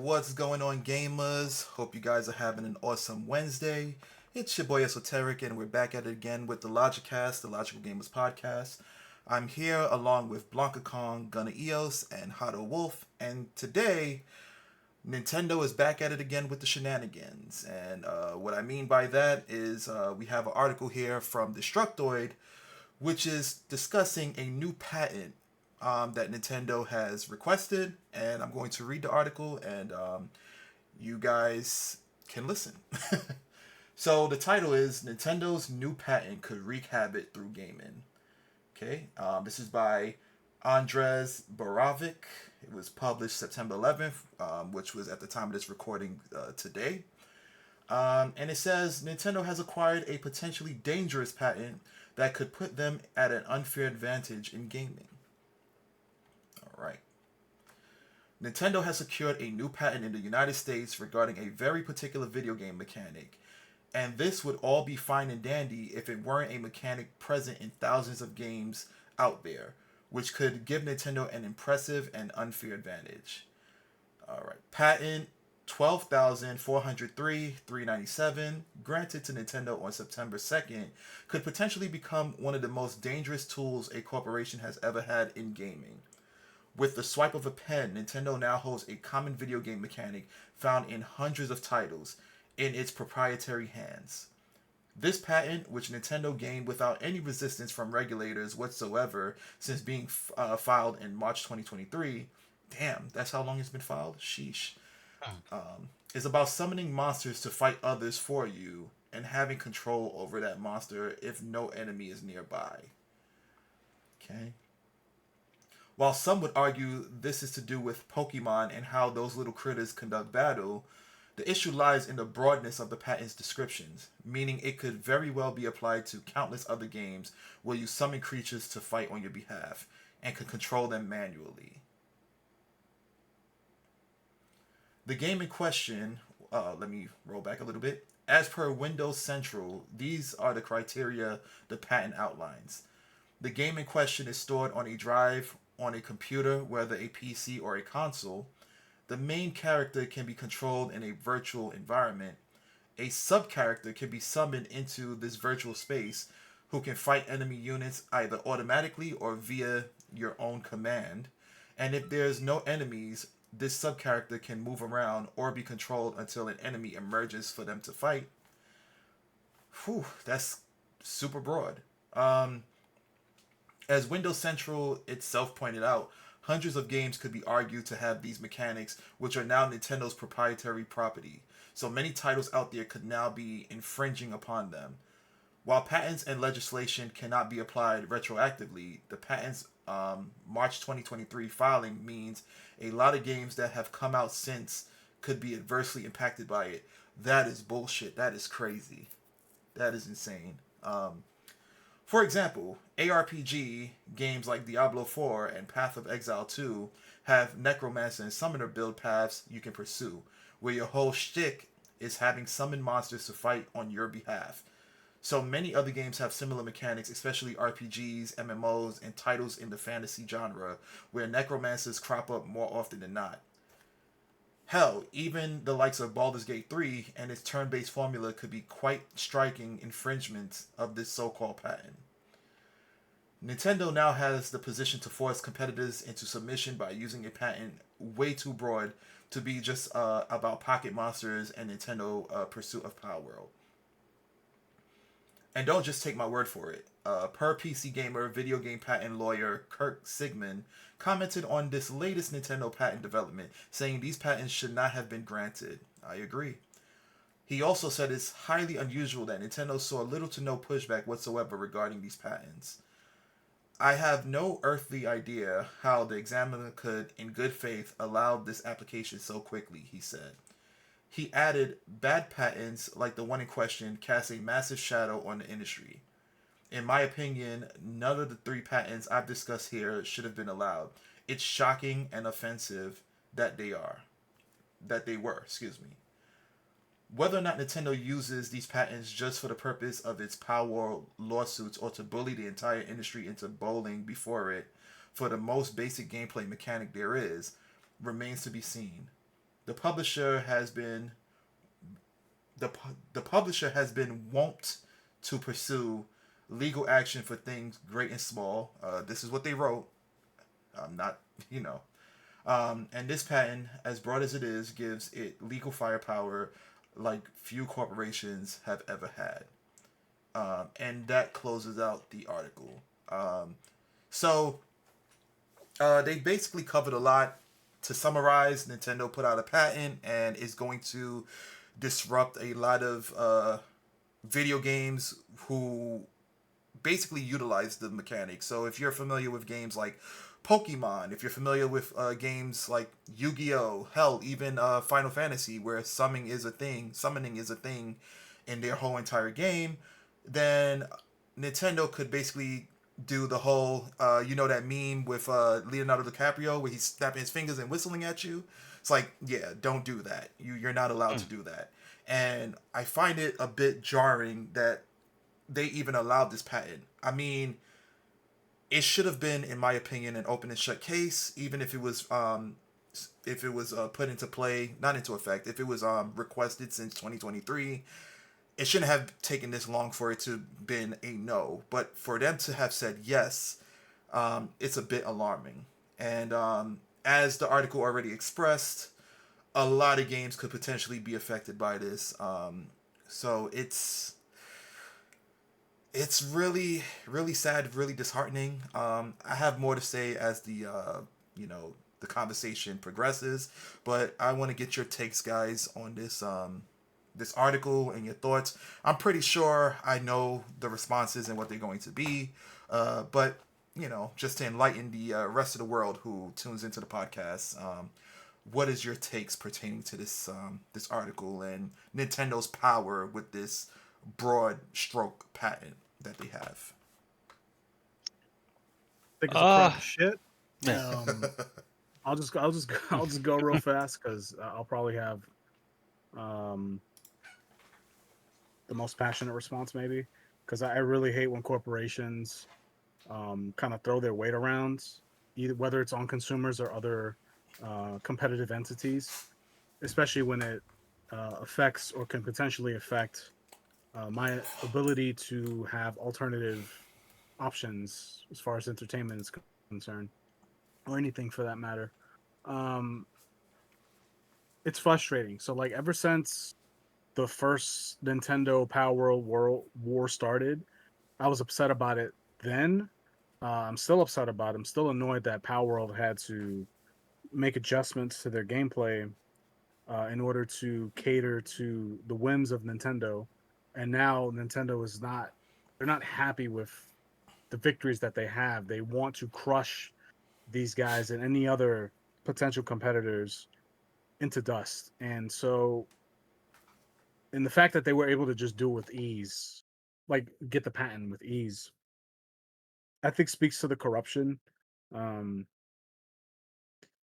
What's going on, gamers? Hope you guys are having an awesome Wednesday. It's your boy Esoteric, and we're back at it again with the Logicast, the Logical Gamers Podcast. I'm here along with Blanca Kong, Gunna Eos, and Hado Wolf, and today Nintendo is back at it again with the shenanigans. And what I mean by that is we have an article here from Destructoid, which is discussing a new patent that Nintendo has requested. And I'm going to read the article, and you guys can listen. So the title is Nintendo's new patent could wreak havoc through gaming. Okay, this is by Andres Borovic. It was published September 11th, which was at the time of this recording today. And it says Nintendo has acquired a potentially dangerous patent that could put them at an unfair advantage in gaming. All right. Nintendo has secured a new patent in the United States regarding a very particular video game mechanic. And this would all be fine and dandy if it weren't a mechanic present in thousands of games out there, which could give Nintendo an impressive and unfair advantage. All right. Patent 12,403,397, granted to Nintendo on September 2nd, could potentially become one of the most dangerous tools a corporation has ever had in gaming. With the swipe of a pen, Nintendo now holds a common video game mechanic found in hundreds of titles in its proprietary hands. This patent, which Nintendo gained without any resistance from regulators whatsoever since being filed in March 2023, damn, that's how long it's been filed? Sheesh. Is about summoning monsters to fight others for you and having control over that monster if no enemy is nearby. Okay. While some would argue this is to do with Pokemon and how those little critters conduct battle, the issue lies in the broadness of the patent's descriptions, meaning it could very well be applied to countless other games where you summon creatures to fight on your behalf and can control them manually. The game in question, let me roll back a little bit. As per Windows Central, these are the criteria the patent outlines. The game in question is stored on a drive on a computer, whether a PC or a console. The main character can be controlled in a virtual environment. A sub-character can be summoned into this virtual space who can fight enemy units either automatically or via your own command. And if there's no enemies, this sub-character can move around or be controlled until an enemy emerges for them to fight. Whew, that's super broad. As Windows Central itself pointed out, hundreds of games could be argued to have these mechanics, which are now Nintendo's proprietary property. So many titles out there could now be infringing upon them. While patents and legislation cannot be applied retroactively, the patent's March 2023 filing means a lot of games that have come out since could be adversely impacted by it. That is bullshit. That is crazy. That is insane. For example, ARPG games like Diablo 4 and Path of Exile 2 have necromancer and summoner build paths you can pursue, where your whole shtick is having summoned monsters to fight on your behalf. So many other games have similar mechanics, especially RPGs, MMOs, and titles in the fantasy genre, where necromancers crop up more often than not. Hell, even the likes of Baldur's Gate 3 and its turn-based formula could be quite striking infringements of this so-called patent. Nintendo now has the position to force competitors into submission by using a patent way too broad to be just about Pocket Monsters and Nintendo Pursuit of Power World. And don't just take my word for it. Per PC Gamer, video game patent lawyer Kirk Sigmund commented on this latest Nintendo patent development, saying these patents should not have been granted. I agree. He also said it's highly unusual that Nintendo saw little to no pushback whatsoever regarding these patents. I have no earthly idea how the examiner could, in good faith, allow this application so quickly, he said. He added, bad patents like the one in question cast a massive shadow on the industry. In my opinion, none of the three patents I've discussed here should have been allowed. It's shocking and offensive that they were, excuse me. Whether or not Nintendo uses these patents just for the purpose of its power lawsuits or to bully the entire industry into bowling before it for the most basic gameplay mechanic there is, remains to be seen. the publisher has been the the publisher has been wont to pursue legal action for things great and small. This is what they wrote. Not you know. And this patent, as broad as it is, gives it legal firepower like few corporations have ever had. And that closes out the article. So they basically covered a lot. To summarize, Nintendo put out a patent and is going to disrupt a lot of video games who basically utilize the mechanics. So if you're familiar with games like Pokemon, if you're familiar with games like Yu-Gi-Oh, hell, even Final Fantasy, where summoning is a thing in their whole entire game, then Nintendo could basically do the whole, that meme with Leonardo DiCaprio where he's snapping his fingers and whistling at you. It's like, yeah, don't do that. You're not allowed to do that. And I find it a bit jarring that they even allowed this patent. I mean, it should have been, in my opinion, an open and shut case, even if it was put into play, not into effect, if it was requested since 2023. It shouldn't have taken this long for it to been a no, but for them to have said yes, it's a bit alarming. And as the article already expressed, a lot of games could potentially be affected by this. So it's really really sad, really disheartening. I have more to say as the conversation progresses, but I want to get your takes, guys, on this article and your thoughts. I'm pretty sure I know the responses and what they're going to be, but just to enlighten the rest of the world who tunes into the podcast, what is your takes pertaining to this article and Nintendo's power with this broad stroke patent that they have? think it's a Uh, crock of shit. yeah. I'll just go real fast because I'll probably have um, the most passionate response maybe because I really hate when corporations kind of throw their weight around, either whether it's on consumers or other competitive entities, especially when it affects or can potentially affect my ability to have alternative options as far as entertainment is concerned, or anything for that matter. Um, it's frustrating. So like ever since the first Nintendo Power World War started, I was upset about it then. I'm still upset about it. I'm still annoyed that Power World had to make adjustments to their gameplay in order to cater to the whims of Nintendo. And now Nintendo is not, they're not happy with the victories that they have. They want to crush these guys and any other potential competitors into dust. And so, and the fact that they were able to just do it with ease, like get the patent with ease, I think speaks to the corruption. Um,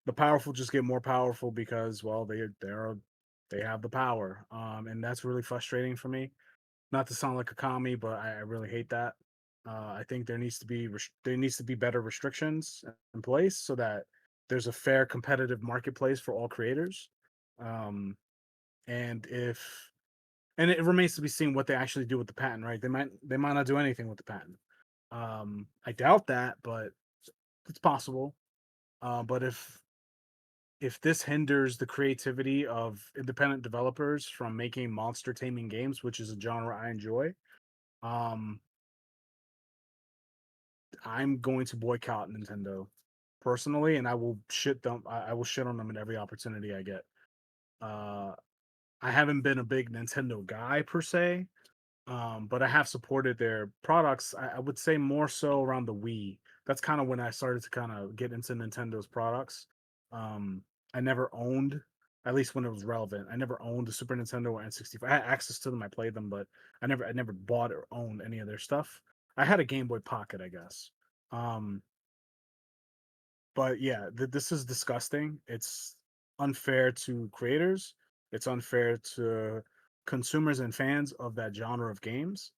the powerful just get more powerful because, well, they have the power, and that's really frustrating for me. Not to sound like a commie, but I really hate that. I think there needs to be better restrictions in place so that there's a fair competitive marketplace for all creators. Um, and if and it remains to be seen what they actually do with the patent, right? They might not do anything with the patent. I doubt that, but it's possible. But if this hinders the creativity of independent developers from making monster taming games, which is a genre I enjoy, um, I'm going to boycott Nintendo personally, and I will shit them. I will shit on them in every opportunity I get. Uh, I haven't been a big Nintendo guy per se, but I have supported their products. I would say more so around the Wii. That's kind of when I started to kind of get into Nintendo's products. Um, I never owned, at least when it was relevant. I never owned a Super Nintendo or N64. I had access to them. I played them, but I never bought or owned any of their stuff. I had a Game Boy Pocket, I guess. Um, but yeah, this is disgusting. It's unfair to creators. It's unfair to consumers and fans of that genre of games,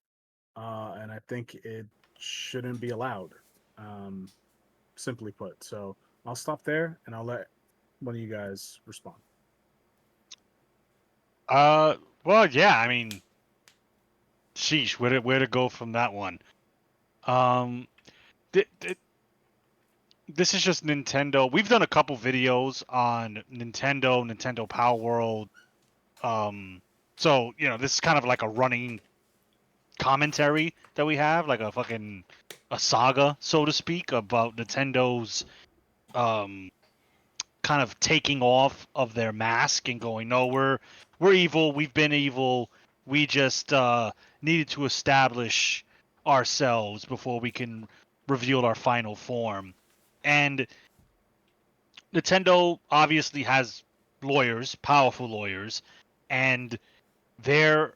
and I think it shouldn't be allowed. Um, simply put. So I'll stop there and I'll let one of you guys respond. Well, yeah. I mean, sheesh, where to go from that one? Um, th- th- this is just Nintendo. We've done a couple videos on Nintendo Power World. Um, so this is kind of like a running commentary that we have, like a saga, so to speak, about Nintendo's um kind of taking off of their mask and going, no, we're evil, we've been evil, we just needed to establish ourselves before we can reveal our final form. And Nintendo obviously has lawyers, powerful lawyers, and they're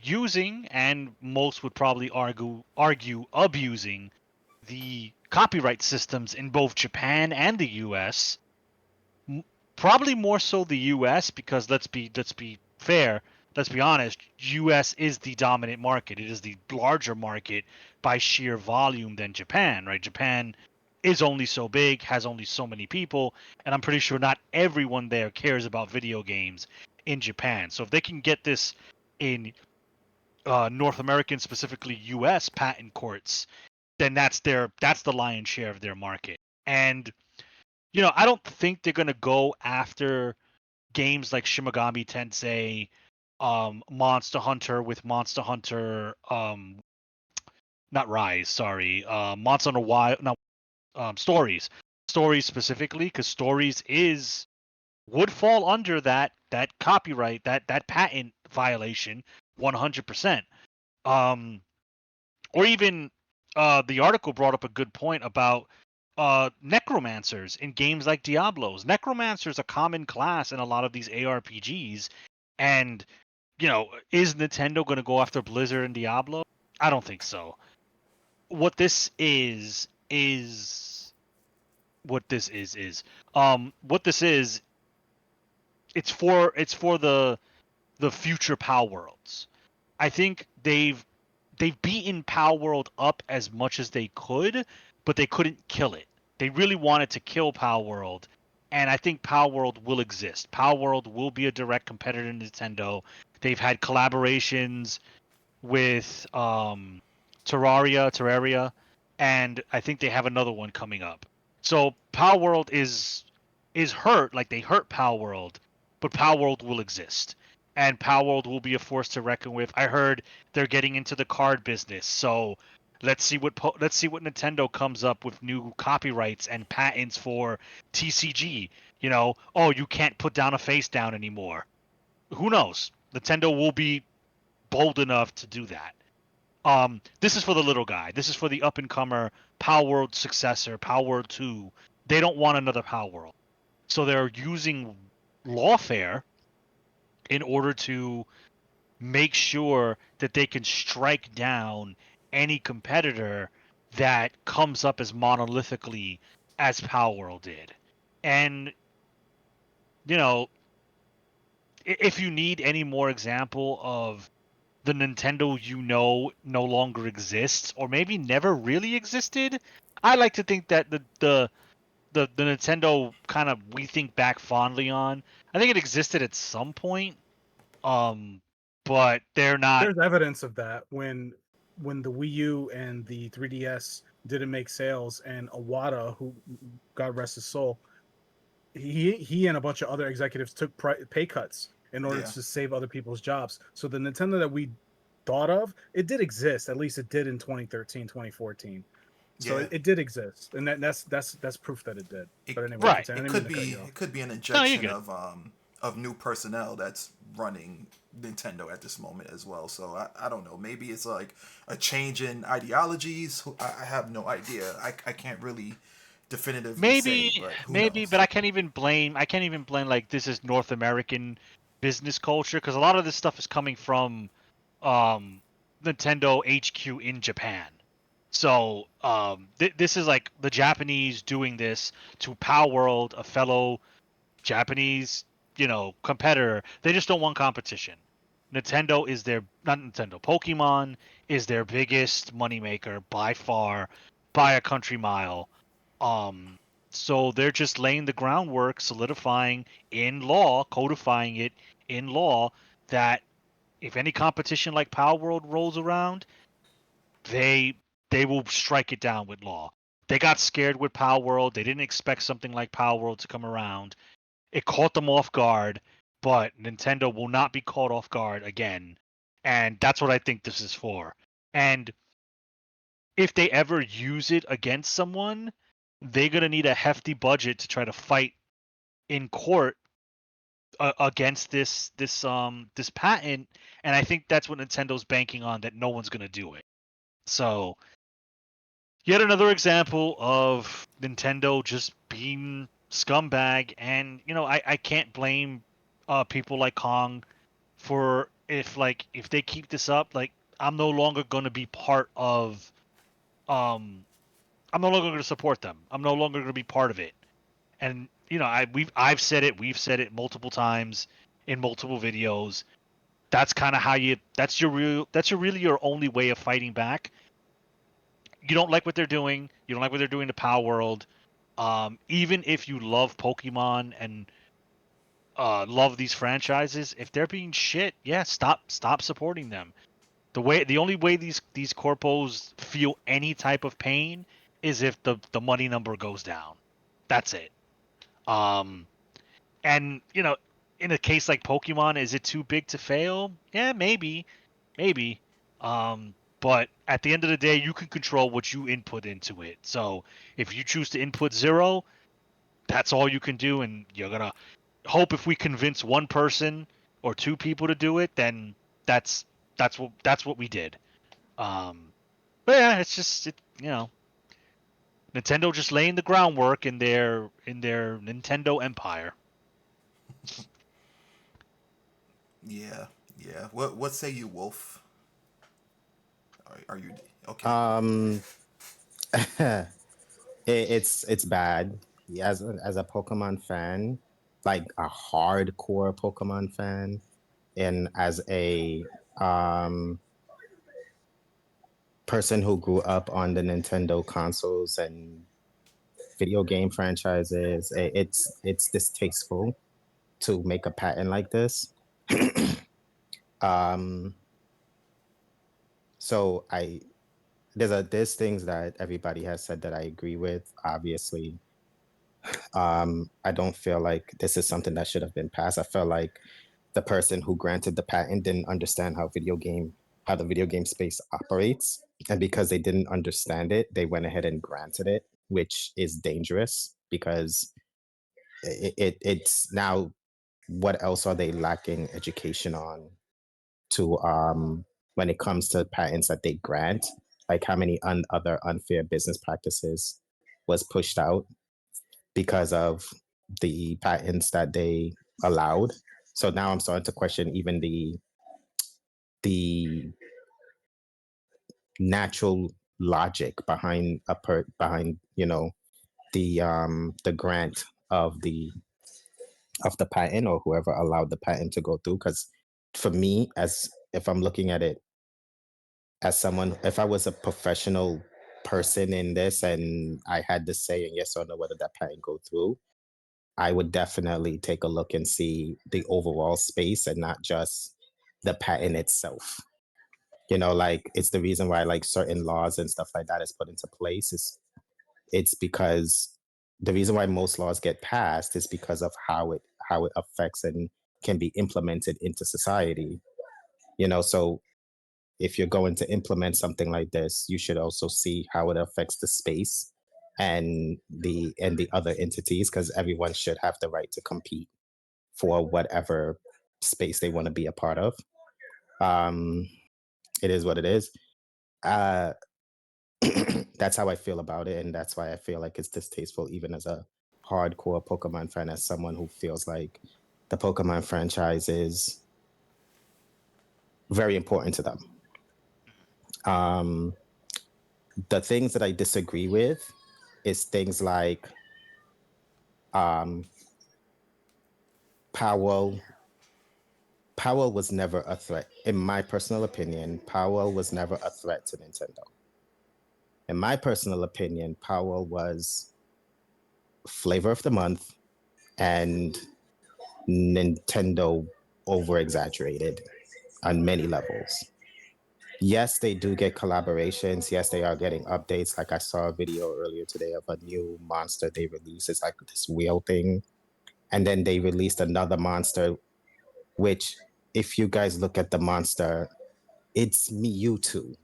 using, and most would probably argue abusing, the copyright systems in both Japan and the US. Probably more so the US, because let's be fair, let's be honest, US is the dominant market. It is the larger market by sheer volume than Japan, right? Japan is only so big, has only so many people, and I'm pretty sure not everyone there cares about video games in Japan. So if they can get this in North American, specifically U.S. patent courts, then that's the lion's share of their market. And I don't think they're gonna go after games like Shimigami Tensei, Monster Hunter with Monster Hunter, not Rise, sorry, Monster Hunter Wild, no, Stories specifically, because Stories would fall under that copyright, that patent violation, 100%. Um, or even the article brought up a good point about necromancers in games like Diablos. Necromancers a common class in a lot of these ARPGs, and is Nintendo going to go after Blizzard and Diablo? I don't think so. What this is what this what this is, it's for the future Power Worlds. I think they've beaten Power World up as much as they could, but they couldn't kill it. They really wanted to kill Power World, and I think Power World will exist. Power World will be a direct competitor to Nintendo. They've had collaborations with Terraria, and I think they have another one coming up. So Power World is hurt, like they hurt Power World, but Power World will exist, and Power World will be a force to reckon with. I heard they're getting into the card business, so let's see what Nintendo comes up with new copyrights and patents for TCG. Oh, you can't put down a face down anymore. Who knows? Nintendo will be bold enough to do that. This is for the little guy. This is for the up and comer Power World successor, Power World 2. They don't want another Power World. So they're using lawfare in order to make sure that they can strike down any competitor that comes up as monolithically as Power World did. And, you know, if you need any more example of the Nintendo no longer exists, or maybe never really existed, I like to think that the Nintendo kind of we think back fondly on. I think it existed at some point, but they're not. There's evidence of that when the Wii U and the 3DS didn't make sales, and Iwata, who God rest his soul, he and a bunch of other executives took pay cuts in order Yeah. to save other people's jobs. So the Nintendo that we thought of, it did exist. At least it did in 2013, 2014. So Yeah. it did exist, and that's proof that it did. It, But anyway, Right. continue. I it didn't mean could to cut be you off. it could be an No, you're injection good. of new personnel that's running Nintendo at this moment as well. So I don't know. Maybe it's like a change in ideologies. I have no idea. I can't really definitively say, Maybe, but who maybe, knows? but I can't even blame like this is North American business culture, because a lot of this stuff is coming from um Nintendo HQ in Japan. So this is like the Japanese doing this to Power World, a fellow Japanese, competitor. They just don't want competition. Nintendo is their not Nintendo. Pokemon is their biggest moneymaker by far, by a country mile. Um, so they're just laying the groundwork, solidifying in law, codifying it in law that if any competition like Power World rolls around, they will strike it down with law. They got scared with Power World. They didn't expect something like Power World to come around. It caught them off guard, but Nintendo will not be caught off guard again. And that's what I think this is for. And if they ever use it against someone, they're going to need a hefty budget to try to fight in court against this patent, and I think that's what Nintendo's banking on, that no one's going to do it. So yet another example of Nintendo just being scumbag. And I can't blame people like Kong for if they keep this up. Like, I'm no longer going to be part of I'm no longer going to support them. I'm no longer going to be part of it. And I've said it, we've said it multiple times in multiple videos. That's kind of how that's really your only way of fighting back. You don't like what they're doing. You don't like what they're doing to Power World. Even if you love Pokemon and love these franchises, if they're being shit, yeah, stop supporting them. The only way these corpos feel any type of pain is if the money number goes down. That's it. Um, and in a case like Pokemon, is it too big to fail? Yeah, maybe. But at the end of the day, you can control what you input into it. So if you choose to input 0, that's all you can do, and you're gonna hope if we convince one person or 2 people to do it, then that's what we did. But yeah, it's just Nintendo just laying the groundwork in their Nintendo empire. Yeah, yeah. What say you, Wolf? Are you okay? It's bad. As a Pokemon fan, like a hardcore Pokemon fan, and as a person who grew up on the Nintendo consoles and video game franchises, it's distasteful to make a patent like this. So there's things that everybody has said that I agree with. Obviously, I don't feel like this is something that should have been passed. I felt like the person who granted the patent didn't understand how the video game space operates, and because they didn't understand it, they went ahead and granted it, which is dangerous because it's now, what else are they lacking education on to when it comes to patents that they grant? Like, how many other unfair business practices was pushed out because of the patents that they allowed? So now I'm starting to question even the natural logic behind the grant of the patent, or whoever allowed the patent to go through. Because for me, as if I'm looking at it as someone, if I was a professional person in this and I had to say in yes or no whether that patent go through, I would definitely take a look and see the overall space and not just the patent itself. Like, it's the reason why like certain laws and stuff like that is put into place. It's because the reason why most laws get passed is because of how it affects and can be implemented into society. So if you're going to implement something like this, you should also see how it affects the space and the other entities, because everyone should have the right to compete for whatever space they want to be a part of. Um, it is what it is. Uh, that's how I feel about it, and that's why I feel like it's distasteful, even as a hardcore Pokemon fan, as someone who feels like the Pokemon franchise is very important to them. The things that I disagree with is things like Powell. Powell was never a threat. In my personal opinion, Powell was never a threat to Nintendo. In my personal opinion, Powell was flavor of the month, and Nintendo over exaggerated on many levels. Yes, they do get collaborations. Yes, they are getting updates. Like I saw a video earlier today of a new monster they released. It's like this wheel thing. And then they released another monster, which, if you guys look at the monster, it's Mewtwo.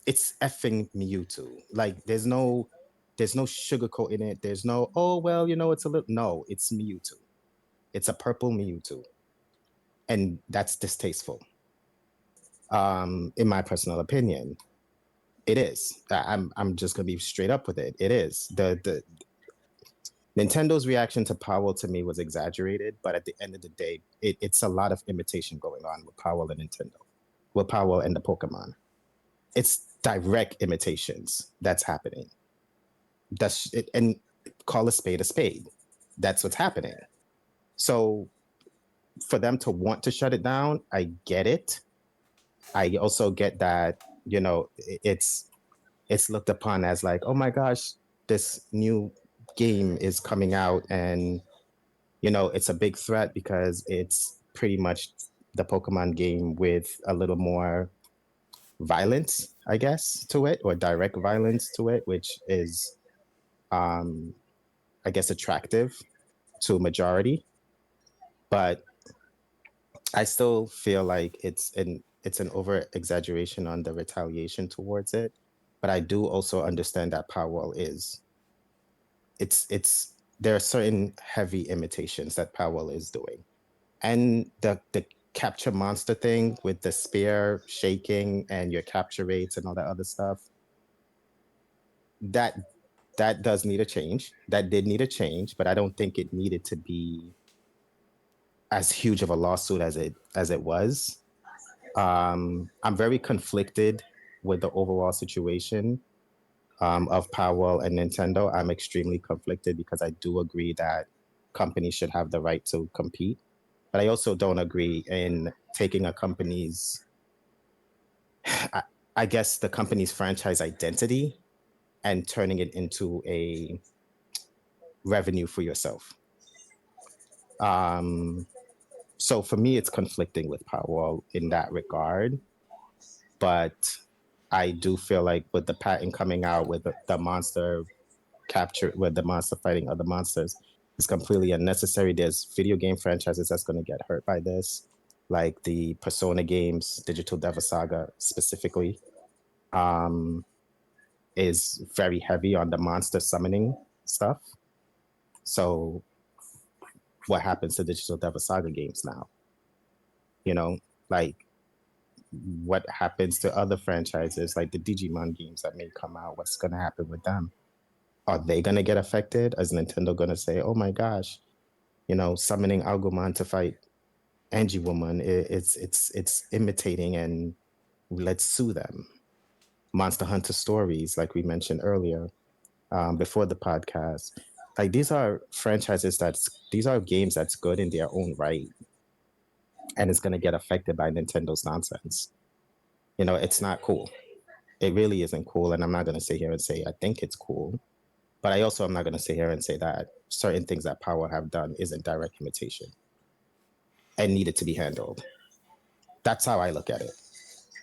It's effing Mewtwo. Like there's no sugarcoat in it. There's no, oh well, it's a little, no, it's Mewtwo. It's a purple Mewtwo. And that's distasteful. In my personal opinion. It is. I'm just gonna be straight up with it. It is. The Nintendo's reaction to Powell to me was exaggerated, but at the end of the day, it's a lot of imitation going on with Powell and Nintendo, with Powell and the Pokemon. It's direct imitations that's happening. That's it, and call a spade a spade. That's what's happening. So for them to want to shut it down, I get it. I also get that, it's looked upon as like, oh my gosh, this new game is coming out, and it's a big threat because it's pretty much the Pokemon game with a little more violence, I guess, to it, or direct violence to it, which is I guess attractive to a majority. But I still feel like it's an over exaggeration on the retaliation towards it. But I do also understand that Powell is there are certain heavy imitations that Powell is doing. And the capture monster thing with the spear shaking and your capture rates and all that other stuff, that does need a change. That did need a change, but I don't think it needed to be as huge of a lawsuit as it was. I'm very conflicted with the overall situation of Powell and Nintendo. I'm extremely conflicted because I do agree that companies should have the right to compete, but I also don't agree in taking a company's, I guess, the company's franchise identity and turning it into a revenue for yourself. So for me, it's conflicting with Powell in that regard, but I do feel like with the patent coming out with the monster capture, with the monster fighting other monsters, it's completely unnecessary. There's video game franchises that's going to get hurt by this, like the Persona games, Digital Devil Saga specifically, is very heavy on the monster summoning stuff. So what happens to Digital Devil Saga games now? Like what happens to other franchises like the Digimon games that may come out? What's going to happen with them? Are they going to get affected? Is Nintendo going to say, oh my gosh, summoning Agumon to fight Angie Woman, it's imitating, and let's sue them? Monster Hunter Stories, like we mentioned earlier, before the podcast, like these are franchises these are games that's good in their own right, and it's going to get affected by Nintendo's nonsense. It's not cool. It really isn't cool, and I'm not going to sit here and say I think it's cool, but I also am not going to sit here and say that certain things that Power have done isn't direct imitation and needed to be handled. That's how I look at it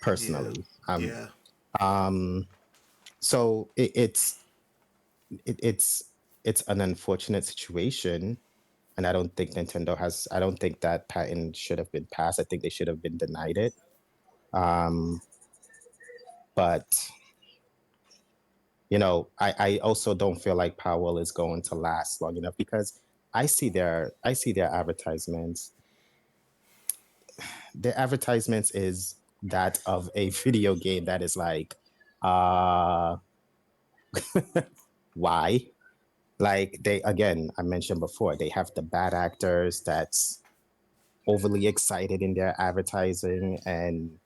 personally. Yeah. So it's an unfortunate situation, and I don't think Nintendo has. I don't think that patent should have been passed. I think they should have been denied it. But I also don't feel like Powell is going to last long enough because I see their advertisements. Their advertisements is that of a video game that is like, why? Like I mentioned before, they have the bad actors that's overly excited in their advertising, and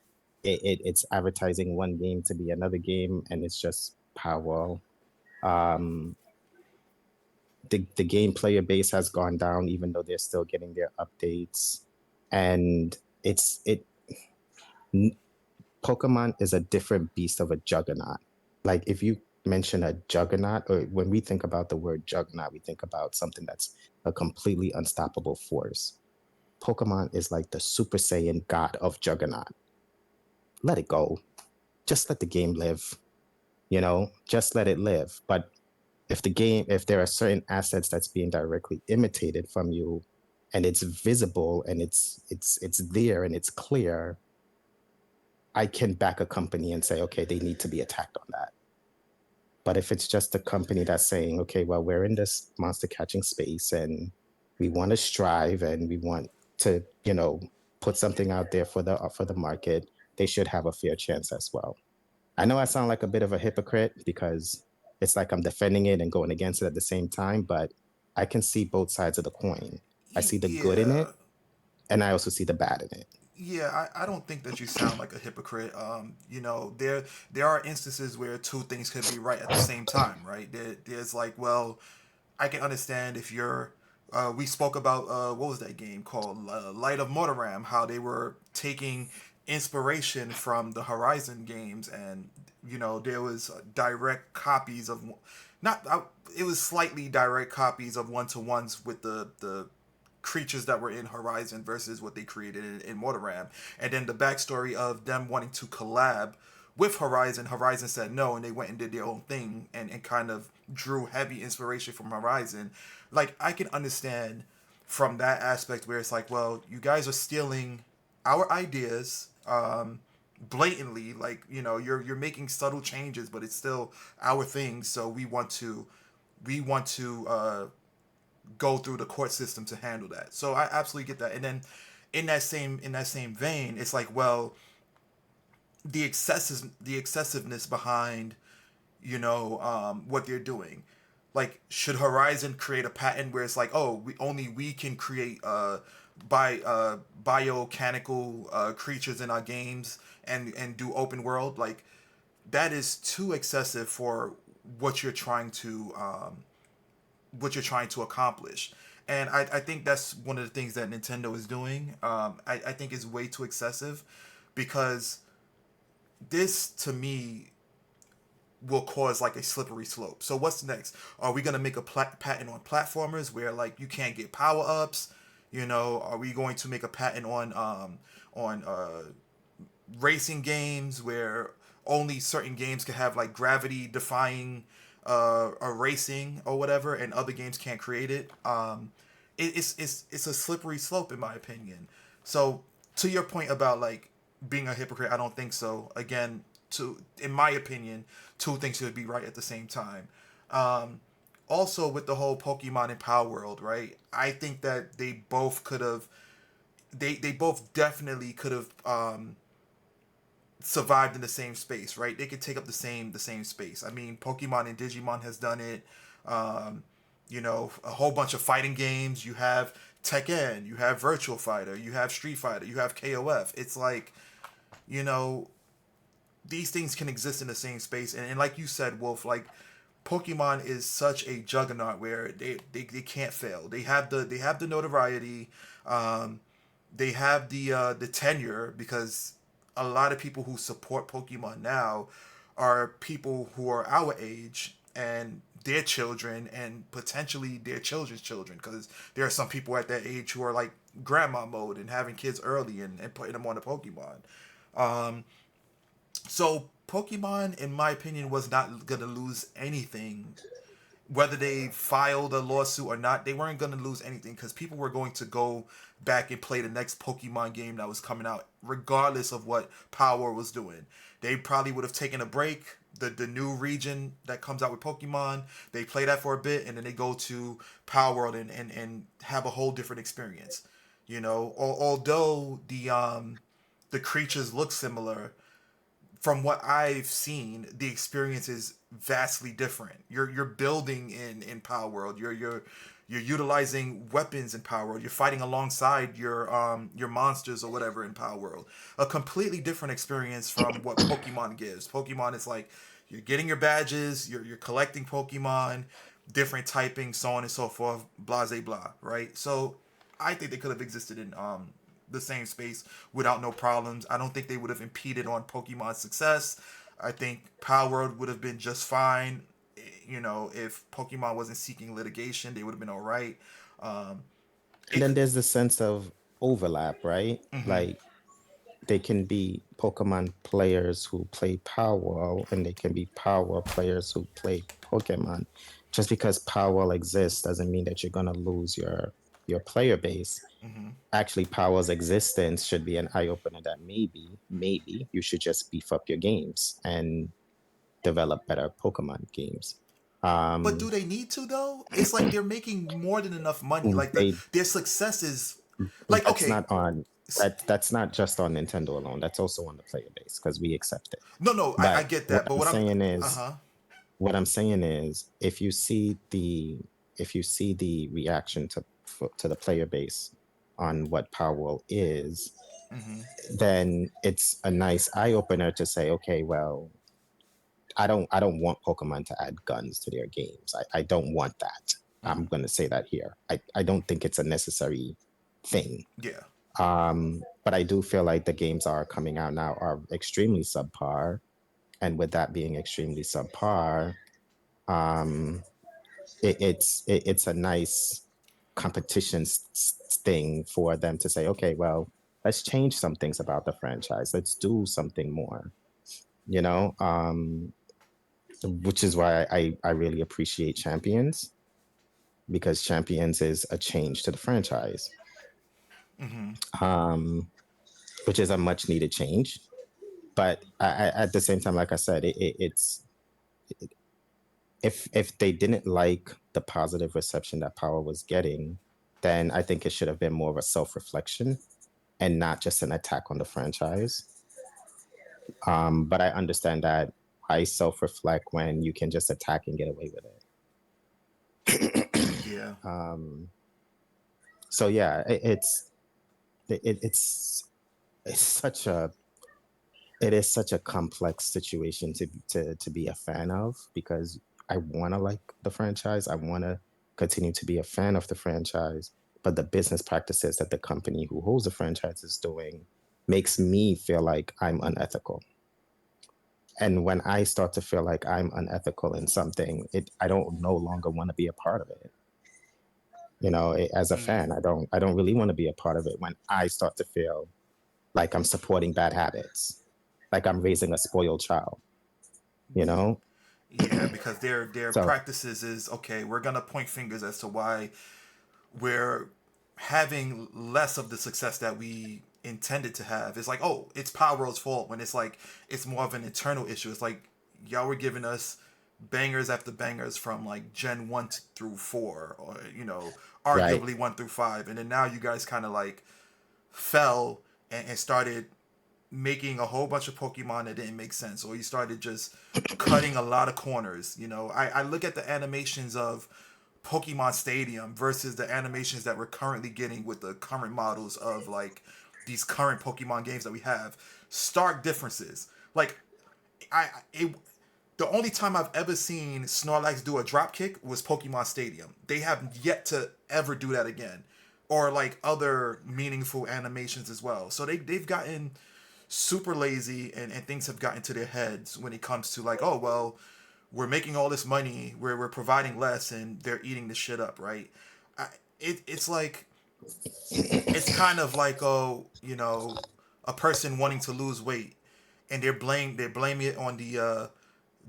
it's advertising one game to be another game, and it's just Powell. The game player base has gone down, even though they're still getting their updates, and Pokemon is a different beast of a juggernaut. Like if you mention a juggernaut, or when we think about the word juggernaut, we think about something that's a completely unstoppable force. Pokemon is like the Super Saiyan god of Juggernaut. Let it go. Just let the game live. Just let it live. But if there are certain assets that's being directly imitated from you, and it's visible and it's there and it's clear, I can back a company and say, okay, they need to be attacked on that. But if it's just a company that's saying, okay, well, we're in this monster catching space and we want to strive and we want to, put something out there for the market, they should have a fair chance as well. I know I sound like a bit of a hypocrite because it's like I'm defending it and going against it at the same time, but I can see both sides of the coin. I see the good in it, Yeah. and I also see the bad in it. Yeah, I don't think that you sound like a hypocrite. There are instances where two things could be right at the same time, right? There's like, well, I can understand if you're. We spoke about what was that game called, Light of Mortaram? How they were taking inspiration from the Horizon games, and there was direct copies of, not it was slightly direct copies of one to ones with the creatures that were in Horizon versus what they created in Mortaram. And then the backstory of them wanting to collab with Horizon. Horizon said no, and they went and did their own thing and kind of drew heavy inspiration from Horizon. Like, I can understand from that aspect where it's like, well, you guys are stealing our ideas blatantly. Like, you're making subtle changes, but it's still our thing. So we want to go through the court system to handle that. So I absolutely get that. And then in that same vein, it's like, well, the excessiveness behind what they're doing. Like, should Horizon create a patent where it's like, oh, we can create biomechanical creatures in our games and do open world? Like, that is too excessive for what you're trying to accomplish. And I think that's one of the things that Nintendo is doing. I think is way too excessive, because this, to me, will cause like a slippery slope. So what's next? Are we gonna make a patent on platformers where like you can't get power ups? Are we going to make a patent on racing games where only certain games can have like gravity defying a racing or whatever, and other games can't create it? It's a slippery slope in my opinion. So, to your point about like being a hypocrite, I don't think so. Again, in my opinion, two things should be right at the same time. Um, Also, with the whole Pokemon and Power World, right? I think that they both could have. They both definitely could have survived in the same space, right? They could take up the same space. I mean, Pokemon and Digimon has done it. Um, a whole bunch of fighting games. You have Tekken, you have Virtual Fighter, you have Street Fighter, you have KOF. It's like, you know, these things can exist in the same space. And like you said, Wolf, like, Pokemon is such a juggernaut where they can't fail. They have the notoriety. Um, they have the tenure, because a lot of people who support Pokemon now are people who are our age and their children and potentially their children's children, because there are some people at that age who are like grandma mode and having kids early and putting them on the Pokemon. Um, so Pokemon, in my opinion, was not gonna lose anything, whether they filed a lawsuit or not. They weren't going to lose anything, because people were going to go back and play the next Pokemon game that was coming out, regardless of what Power was doing. They probably would have taken a break. The new region that comes out with Pokemon, they play that for a bit, and then they go to Power World and have a whole different experience. Although the creatures look similar, from what I've seen, the experience is vastly different. You're building in Power World. You're utilizing weapons in Power World. You're fighting alongside your monsters or whatever in Power World. A completely different experience from what Pokemon gives. Pokemon is like, you're getting your badges, you're collecting Pokemon, different typing, so on and so forth, blah blah blah, right? So I think they could have existed in the same space without no problems. I don't think they would have impeded on Pokemon's success. I think Power World would have been just fine. If Pokemon wasn't seeking litigation, they would have been all right. Um, And it then could, there's the sense of overlap, right? Like they can be Pokemon players who play Power, and they can be Power players who play Pokemon. Just because Power exists doesn't mean that you're gonna lose your player base. Mm-hmm. Actually, Power's existence should be an eye opener that maybe you should just beef up your games and develop better Pokemon games. But do Um, they need to though? It's like they're making more than enough money. Like they their success is like that's okay. not on s- that's not just on Nintendo alone. That's also on the player base because we accept it. No, no, I But get what that. But I'm what I'm saying uh is huh. what I'm saying is if you see the reaction to the player base on what Powerwall is, Mm-hmm. then it's a nice eye opener to say, okay, well, I don't want Pokemon to add guns to their games. I don't want that. I'm Mm-hmm. gonna say that here. I don't think it's a necessary thing. Yeah. But I do feel like the games are coming out now are extremely subpar. And with that being extremely subpar, um, it's a nice competition thing for them to say, okay, well, let's change some things about the franchise. Let's do something more, you know, which is why I really appreciate Champions, because Champions is a change to the franchise, Mm-hmm. um, which is a much needed change. But at the same time, like I said, it's if they didn't like the positive reception that Power was getting, then I think it should have been more of a self reflection and not just an attack on the franchise. But I understand that I self reflect when you can just attack and get away with it. Yeah. So yeah, it's it's such a it is such a complex situation to be a fan of, because I want to like the franchise. I want to continue to be a fan of the franchise, but the business practices that the company who holds the franchise is doing makes me feel like I'm unethical. And when I start to feel like I'm unethical in something, I don't no longer want to be a part of it. As a Mm-hmm. fan, I don't really want to be a part of it when I start to feel like I'm supporting bad habits, like I'm raising a spoiled child, you know? Yeah, because their So, practices is okay. We're gonna point fingers as to why we're having less of the success that we intended to have. It's like, oh, it's Power World's fault when it's like it's more of an internal issue. It's like y'all were giving us bangers after bangers from like Gen 1 through 4, or right, arguably 1 through 5, and then now you guys kind of like fell and started making a whole bunch of Pokemon that didn't make sense, or you started just cutting a lot of corners. I look at the animations of Pokemon Stadium versus the animations that we're currently getting with the current models of like these current Pokemon games that we have. Stark differences. Like I it the only time I've ever seen Snorlax do a drop kick was Pokemon Stadium. They have yet to ever do that again. Or like other meaningful animations as well. So they've gotten super lazy, and things have gotten to their heads when it comes to like, oh well, we're making all this money, we're providing less, and they're eating the shit up, right? It's like it's kind of like, oh, a person wanting to lose weight, and they're blaming it on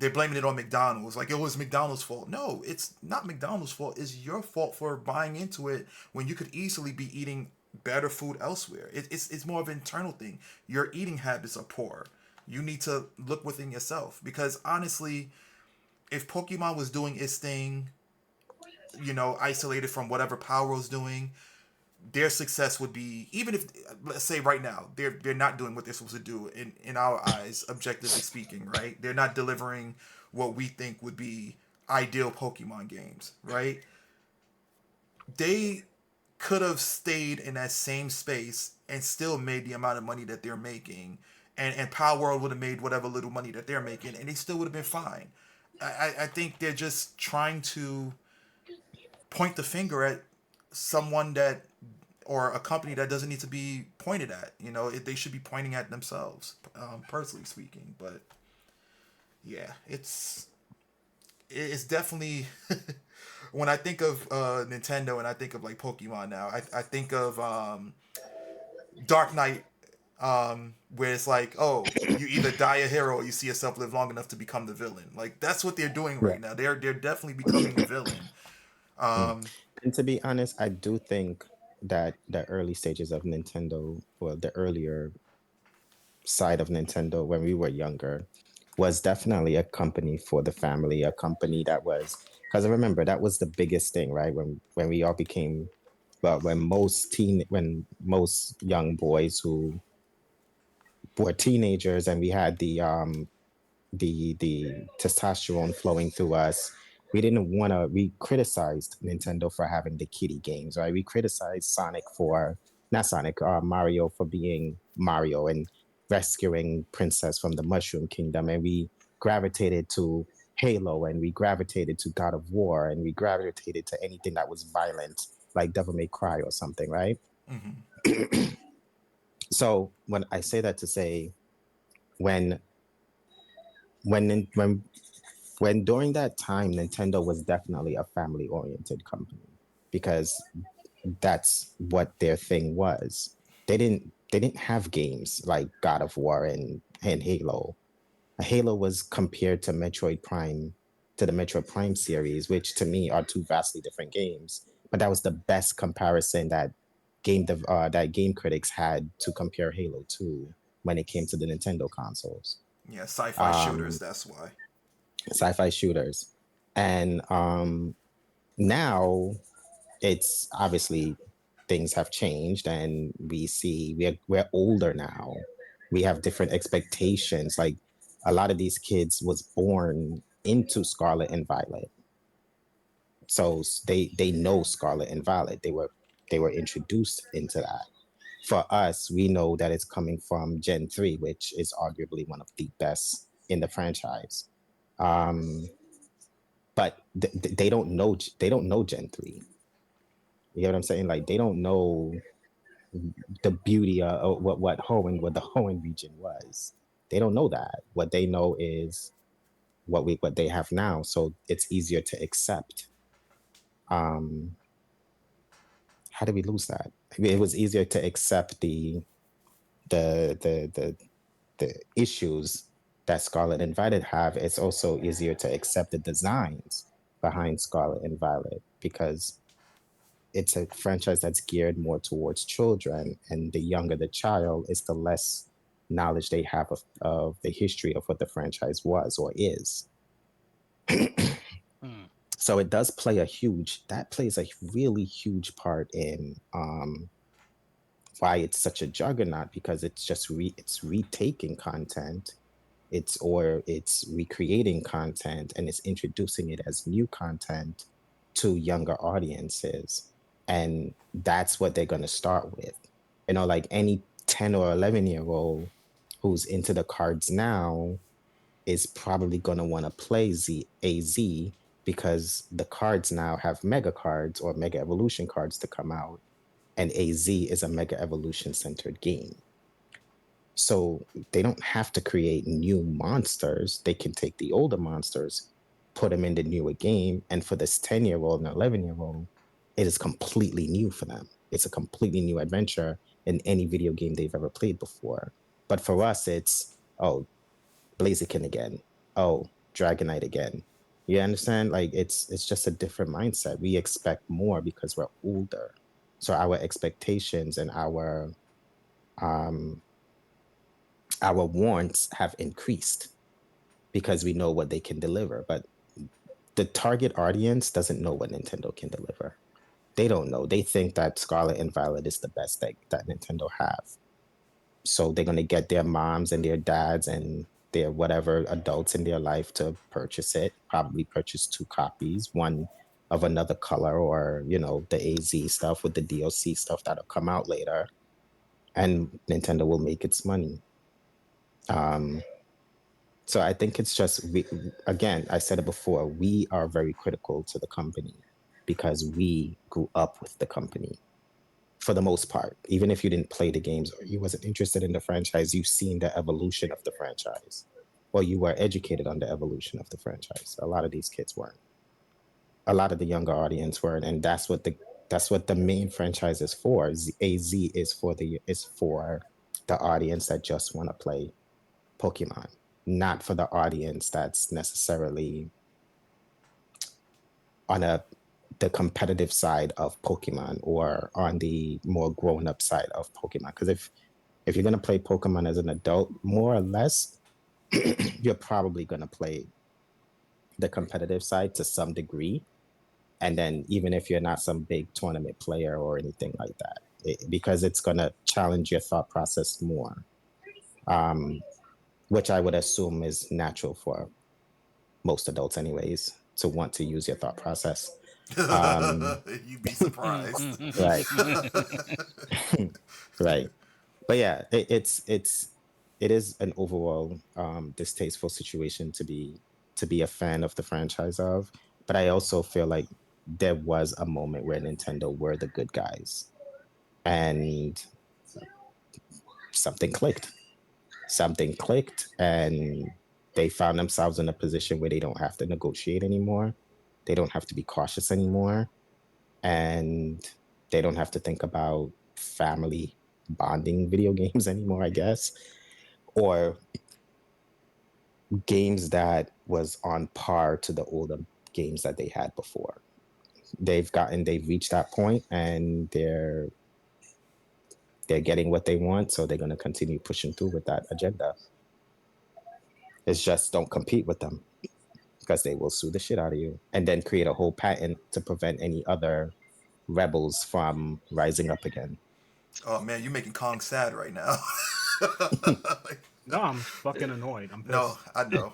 they're blaming it on McDonald's. Like it was McDonald's fault. No, it's not McDonald's fault. It's your fault for buying into it when you could easily be eating better food elsewhere. It's more of an internal thing. Your eating habits are poor. You need to look within yourself, because honestly, if Pokemon was doing its thing, isolated from whatever Power was doing, their success would be, even if, let's say right now they're not doing what they're supposed to do in our eyes, objectively speaking, right? They're not delivering what we think would be ideal Pokemon games, right? They could have stayed in that same space and still made the amount of money that they're making, and Power World would have made whatever little money that they're making, and they still would have been fine. I think they're just trying to point the finger at someone that, or a company that doesn't need to be pointed at. They should be pointing at themselves, personally speaking. But yeah, it's definitely when I think of Nintendo and I think of like Pokemon now, I think of Dark Knight, where it's like, oh, you either die a hero or you see yourself live long enough to become the villain. Like that's what they're doing Yeah. right now. They're definitely becoming the villain. Mm. Um, And to be honest, I do think that the early stages of Nintendo, well, the earlier side of Nintendo when we were younger, was definitely a company for the family, a company that was, because I remember that was the biggest thing, right? When we all became, well, when most young boys who were teenagers and we had the testosterone flowing through us. We criticized Nintendo for having the kiddie games, right? We criticized not Sonic, Mario for being Mario and rescuing Princess from the Mushroom Kingdom. And we gravitated to Halo and we gravitated to God of War and we gravitated to anything that was violent, like Devil May Cry or something, right? mhm. So when I say that to say, when when when when during that time Nintendo was definitely a family oriented company because that's what their thing was. They didn't have games like God of War and Halo. Halo was compared to the Metroid Prime series, which to me are two vastly different games. But that was the best comparison that that game critics had to compare Halo to when it came to the Nintendo consoles. Yeah, sci-fi shooters. Um, That's why. Sci-fi shooters. And now it's obviously things have changed and we see we're older now. We have different expectations. Like a lot of these kids was born into Scarlet and Violet. So they know Scarlet and Violet. They were introduced into that. For us, we know that it's coming from Gen 3, which is arguably one of the best in the franchise. Um, but they don't know Gen 3. You get what I'm saying? Like they don't know the beauty of what the Hoenn region was. They don't know that. What they know is what they have now. So it's easier to accept. Um, how did we lose that? I mean, it was easier to accept the the the the issues that Scarlet and Violet have. It's also easier to accept the designs behind Scarlet and Violet because it's a franchise that's geared more towards children, and the younger the child is, the less knowledge they have of the history of what the franchise was or is. Hmm. So it does play that plays a really huge part in why it's such a juggernaut, because it's retaking content, it's recreating content, and it's introducing it as new content to younger audiences. And that's what they're going to start with. Like any 10 or 11-year-old who's into the cards now is probably going to want to play AZ, because the cards now have mega cards or mega evolution cards to come out, and AZ is a mega evolution centered game. So they don't have to create new monsters. They can take the older monsters, put them in the newer game. And for this 10-year-old and 11-year-old, it is completely new for them. It's a completely new adventure in any video game they've ever played before. But for us, it's, oh, Blaziken again. Oh, Dragonite again. You understand? Like it's just a different mindset. We expect more because we're older. So our expectations and um our wants have increased because we know what they can deliver. But the target audience doesn't know what Nintendo can deliver. They don't know. They think that Scarlet and Violet is the best that Nintendo have. So they're gonna get their moms and their dads and their whatever adults in their life to purchase it. Probably purchase two copies, one of another color, or the AZ stuff with the DLC stuff that'll come out later, and Nintendo will make its money. Um, So I think it's just again, I said it before, we are very critical to the company because we grew up with the company for the most part. Even if you didn't play the games or you wasn't interested in the franchise, you've seen the evolution of the franchise. Or you were educated on the evolution of the franchise. A lot of these kids weren't. A lot of the younger audience weren't, and that's what That's what the main franchise is for. AZ is for the audience that just want to play Pokemon, not for the audience that's necessarily on the competitive side of Pokemon or on the more grown up side of Pokemon. Because if you're gonna play Pokemon as an adult, more or less, you're probably gonna play the competitive side to some degree. And then even if you're not some big tournament player or anything like that, because it's gonna challenge your thought process more, which I would assume is natural for most adults, anyways, to want to use your thought process. You'd be surprised. Right. Right. But yeah, it is an overall distasteful situation to be a fan of the franchise of. But I also feel like there was a moment where Nintendo were the good guys, and something clicked. Something clicked, and they found themselves in a position where they don't have to negotiate anymore. They don't have to be cautious anymore, and they don't have to think about family bonding video games anymore, I guess, or games that was on par to the older games that they had before. They've reached that point, and they're getting what they want, so they're going to continue pushing through with that agenda. It's just don't compete with them, because they will sue the shit out of you and then create a whole patent to prevent any other rebels from rising up again. Oh man, you're making Kong sad right now. No, I'm fucking annoyed. I'm pissed. No, I know.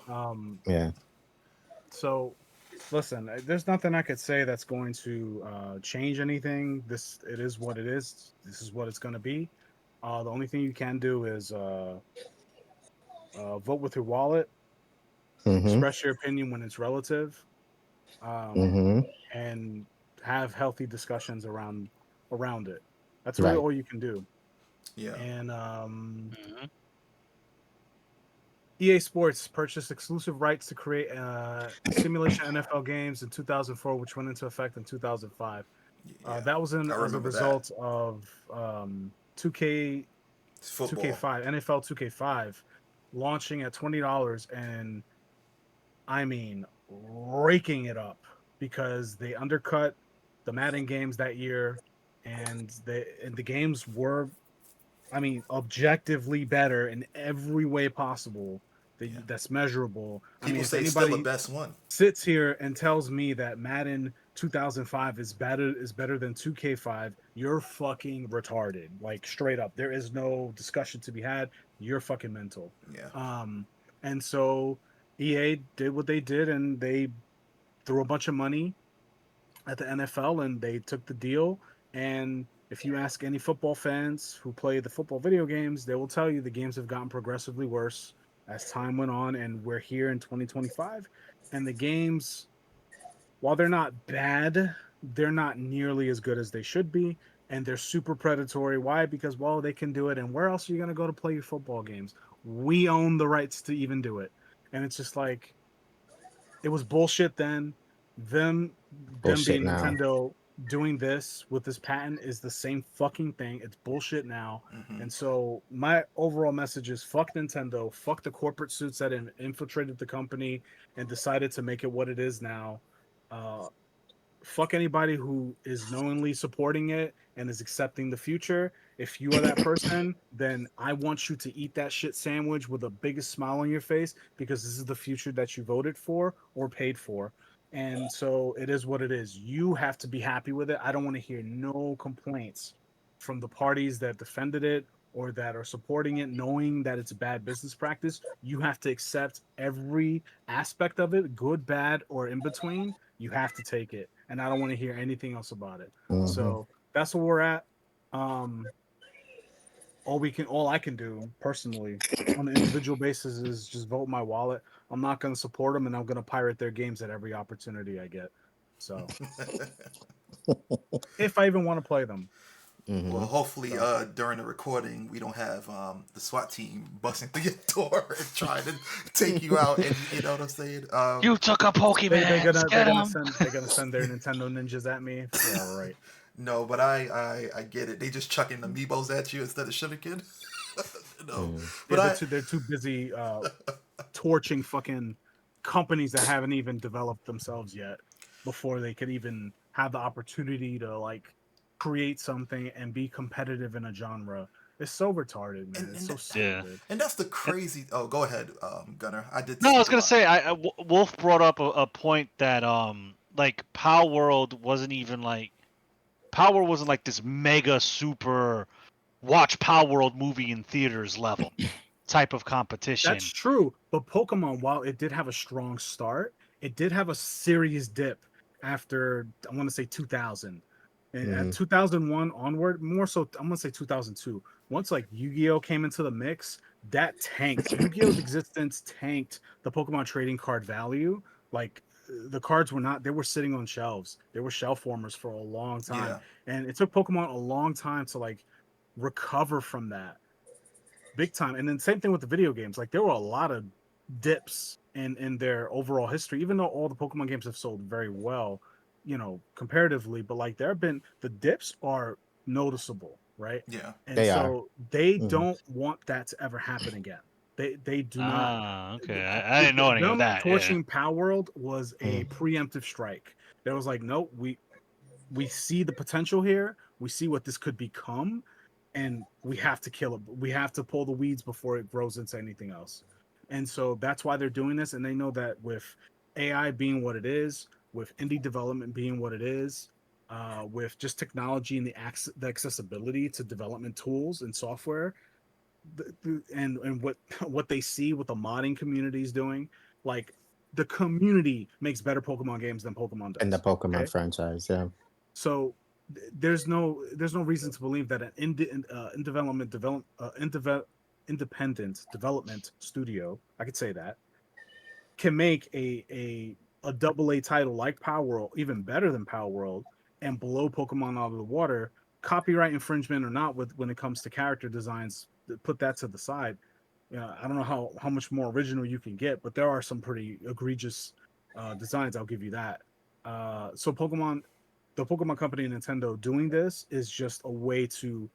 Yeah. So, listen, there's nothing I could say that's going to change anything. It is what it is. This is what it's going to be. The only thing you can do is vote with your wallet, Mm-hmm. express your opinion when it's relative, Mm-hmm. and have healthy discussions around it. That's really Right. all you can do. Yeah. And Mhm. EA Sports purchased exclusive rights to create simulation NFL games in 2004, which went into effect in 2005. Yeah. That was I as a remember result of 2K, It's football. 2K5, NFL 2K5 launching at $20, and I mean raking it up because they undercut the Madden games that year, and the games were, I mean, objectively better in every way possible Yeah. that's measurable. I People mean, if say it's still the anybody best one. sits here and tells me that Madden 2005 is better than 2K5, you're fucking retarded. Like straight up, there is no discussion to be had. You're fucking mental. Yeah. And so EA did what they did, and they threw a bunch of money at the NFL, and they took the deal. And if you ask any football fans who play the football video games, they will tell you the games have gotten progressively worse as time went on, and we're here in 2025, and the games, while they're not bad, they're not nearly as good as they should be, and they're super predatory. Why? Because, well, they can do it, and where else are you going to go to play your football games? We own the rights to even do it. And it's just like, it was bullshit then. Them Bullshit being now. Nintendo doing this with this patent is the same fucking thing. It's bullshit now. Mhm. And so my overall message is fuck Nintendo, fuck the corporate suits that infiltrated the company and decided to make it what it is now. Fuck anybody who is knowingly supporting it and is accepting the future. If you are that person, then I want you to eat that shit sandwich with the biggest smile on your face, because this is the future that you voted for or paid for. And so it is what it is. You have to be happy with it. I don't want to hear no complaints from the parties that defended it or that are supporting it, knowing that it's a bad business practice. You have to accept every aspect of it, good, bad, or in between. You have to take it, and I don't want to hear anything else about it. Mhm. So that's where we're at. All I can do personally on an individual basis is just vote my wallet. I'm not going to support them, and I'm going to pirate their games at every opportunity I get. So if I even want to play them. Mhm. Well, hopefully, during the recording, we don't have the SWAT team busting through your door and trying to take you out. And you know what I'm saying? You took a Pokemon. They're Get gonna 'em. send their Nintendo ninjas at me. Yeah, right. No, but I get it. They just chucking amiibos at you instead of shuriken. No, Mm. but They're too busy torching fucking companies that haven't even developed themselves yet before they could even have the opportunity to like create something and be competitive in a genre. It's so retarded, man. and It's and so Yeah. stupid. and that's the crazy. Oh, go ahead, Gunner. I did No, I speak was a gonna lot. say, Wolf brought up a point that like Power World wasn't even like Power World wasn't like this mega super watch Power World movie in theaters level type of That's competition. true. But Pokemon, while it did have a strong start, it did have a serious dip after I want to say 2000. And at Mhm. 2001 onward, more so, I'm gonna say 2002. Once like Yu-Gi-Oh came into the mix, that tanked. Yu-Gi-Oh's existence tanked the Pokemon trading card value. Like the cards were not, they were sitting on shelves. They were shelf formers for a long time, Yeah, and it took Pokemon a long time to like recover from that big time. And then same thing with the video games. Like there were a lot of dips in their overall history, even though all the Pokemon games have sold very well, you know, comparatively. But like there have been the dips are noticeable, right? yeah. And They are. so they Mhm. don't want that to ever happen again. They do not. Ah, okay. The, I didn't know any of them that. Yeah. torching Power World was a Mm. preemptive strike. There was like, no, we see the potential here. We see what this could become, and we have to kill it. We have to pull the weeds before it grows into anything else. And so that's why they're doing this. And they know that with AI being what it is, with indie development being what it is, with just technology and the accessibility to development tools and software, and what what they see what the modding community is doing, like the community makes better Pokemon games than Pokemon And the does. Pokemon Okay, franchise, yeah. so there's no reason to believe that an independent development studio, I could say that, can make a double A title like Power World even better than Power World and blow Pokemon out of the water, copyright infringement or not. With when it comes to character designs, put that to the side. I don't know how much more original you can get, but there are some pretty egregious designs. I'll give you that. So Pokemon, the Pokemon Company and Nintendo doing this is just a way to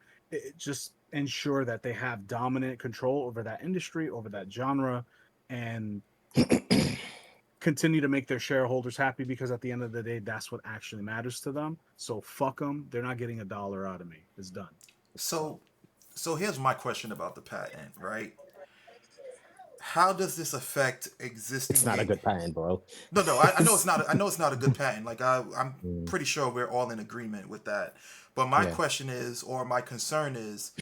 just ensure that they have dominant control over that industry, over that genre, and continue to make their shareholders happy because at the end of the day, that's what actually matters to them. So fuck them. They're not getting a dollar out of me. It's done. So So, so here's my question about the patent, right? How does this affect It's existing not a game? good patent, bro. No, no, I know it's not. I know it's not a good patent. Like I'm Mm, pretty sure we're all in agreement with that. But my yeah. question is, or my concern is,